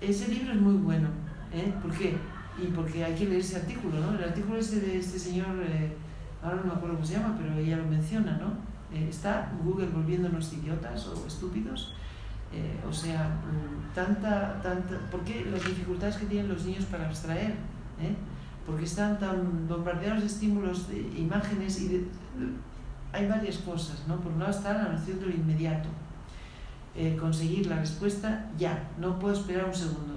ese libro es muy bueno, ¿eh? ¿Por qué? Y porque hay que leer ese artículo, ¿no? El artículo ese de este señor, ahora no me acuerdo cómo se llama, pero ella lo menciona, ¿no? Está Google volviéndonos idiotas o estúpidos, o sea, ¿por qué las dificultades que tienen los niños para abstraer? ¿Por qué están tan bombardeados de estímulos, de imágenes hay varias cosas, ¿no? Por un lado está la noción de lo inmediato, conseguir la respuesta ya, no puedo esperar un segundo.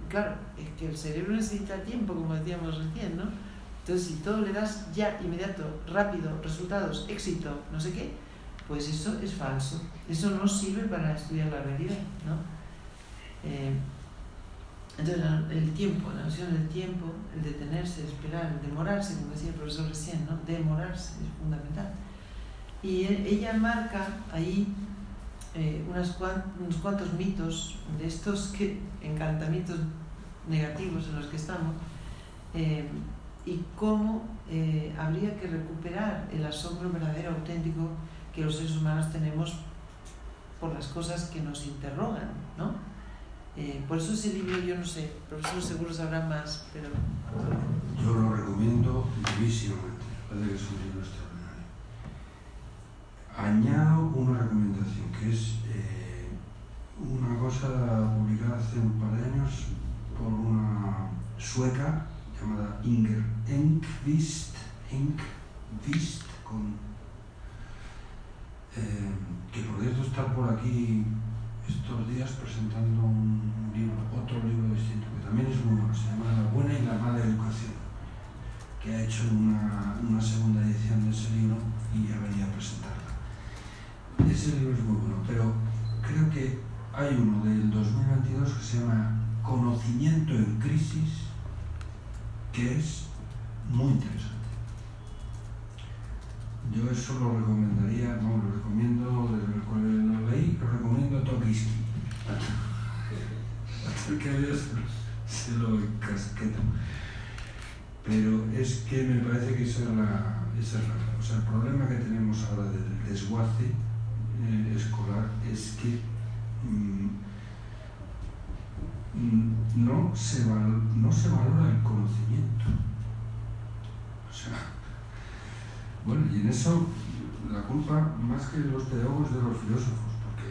Claro, es que el cerebro necesita tiempo, como decíamos recién, ¿no? Entonces, si todo le das ya, inmediato, rápido, resultados, éxito, no sé qué, pues eso es falso. Eso no sirve para estudiar la realidad, ¿no? Entonces, el tiempo, la noción del tiempo, el detenerse, esperar, el demorarse, como decía el profesor recién, ¿no? Demorarse es fundamental. Y ella marca ahí unos cuantos mitos de estos encantamientos negativos en los que estamos, y cómo habría que recuperar el asombro verdadero, auténtico, que los seres humanos tenemos por las cosas que nos interrogan, ¿no? Por eso ese libro, yo no sé, profesor seguro sabrá más, pero... Yo lo recomiendo vivísimamente, parece que es un libro extraordinario. Añado una recomendación, que es una cosa publicada hace un par de años por una sueca llamada Inger Enqvist, que por cierto está por aquí estos días presentando otro libro distinto, que también es muy bueno, se llama La buena y la mala educación, que ha hecho una segunda edición de ese libro y ya venía a presentarla. Ese libro es muy bueno, pero creo que hay uno del 2022 que se llama Conocimiento en crisis, que es muy interesante. Yo eso lo recomendaría, no, lo recomiendo, desde el cual lo leí, lo recomiendo a Tokisky. Hasta que Dios se lo encasqueta. Pero es que me parece que esa es la o sea, el problema que tenemos ahora del desguace escolar es que no se valora el conocimiento. O sea, bueno, y en eso la culpa, más que de los pedagogos, de los filósofos, porque,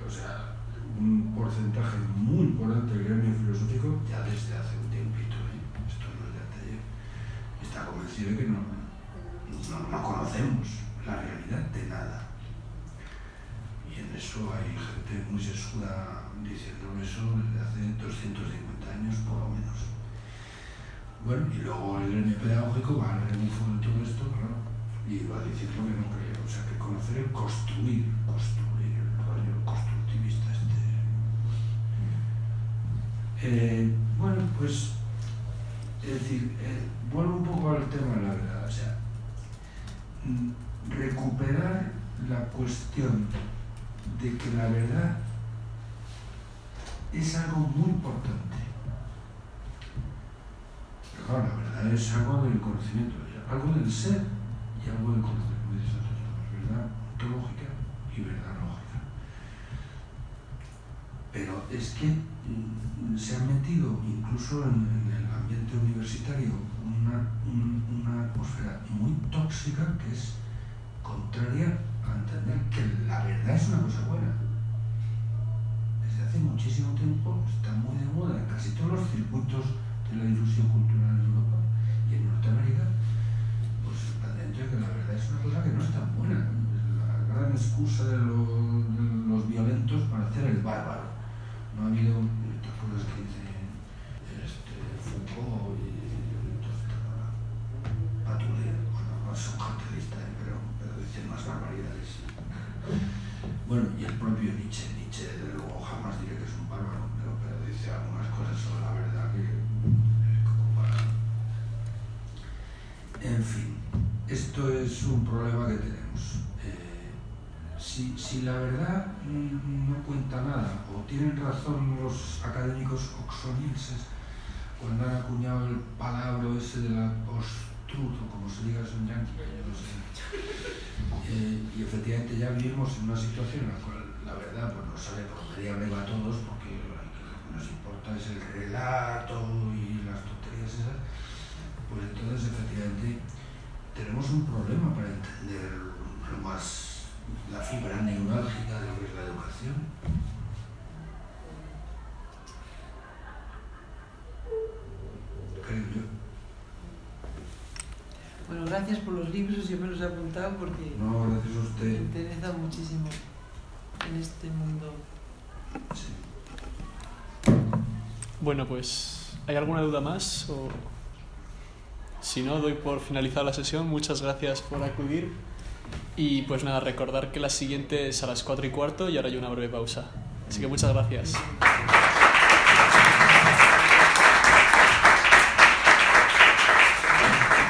o sea, un porcentaje muy importante del gremio filosófico, ya desde hace un tiempito, esto no es de ayer, está convencido de que no conocemos la realidad de nada. Y en eso hay gente muy sesuda diciendo eso desde hace 250 años por lo menos. Bueno, y luego el gremio pedagógico va al rebufo de todo esto, claro, y va a decir lo que no creo. O sea, que conocer el construir, el rollo constructivista bueno, pues, es decir, vuelvo un poco al tema de la verdad. O sea, recuperar la cuestión de que la verdad es algo muy importante. Pero claro, la verdad es algo del conocimiento, algo del ser y algo del conocimiento. Verdad ontológica y verdad lógica. Pero es que se han metido incluso en el ambiente ambiente universitario una atmósfera muy tóxica que es contraria a entender que la verdad es una cosa buena. Desde hace muchísimo tiempo está muy de moda en casi todos los circuitos de la difusión cultural en Europa y en Norteamérica, pues el planteamiento de que la verdad es una cosa que no es tan buena. Es la gran excusa de los violentos para hacer el bárbaro. No ha habido estas cosas que dice Foucault y Patoulet, bueno, no son gente lista, pero dicen más barbaridades. Bueno, y el propio Nietzsche, desde luego jamás diré que es un bárbaro, pero dice algunas cosas sobre la verdad que comparan. En fin, esto es un problema que tenemos. Si la verdad no cuenta nada, o tienen razón los académicos oxonienses cuando han acuñado el palabra ese de la post-truth, o como se diga eso en yanqui, yo no sé. Y efectivamente ya vivimos en una situación en la cual la verdad pues nos sale por media breva a todos, porque lo que nos importa es el relato y las tonterías esas. Pues entonces efectivamente tenemos un problema para entender lo más, la fibra neurálgica de lo que es la educación. Creo yo. Bueno, gracias por los libros, yo me los he apuntado porque No, gracias a usted. me interesa muchísimo en este mundo. Sí. Bueno, pues, ¿hay alguna duda más? O si no, doy por finalizada la sesión. Muchas gracias por acudir. Y pues nada, recordar que la siguiente es a las 4:15 y ahora hay una breve pausa. Así que muchas gracias.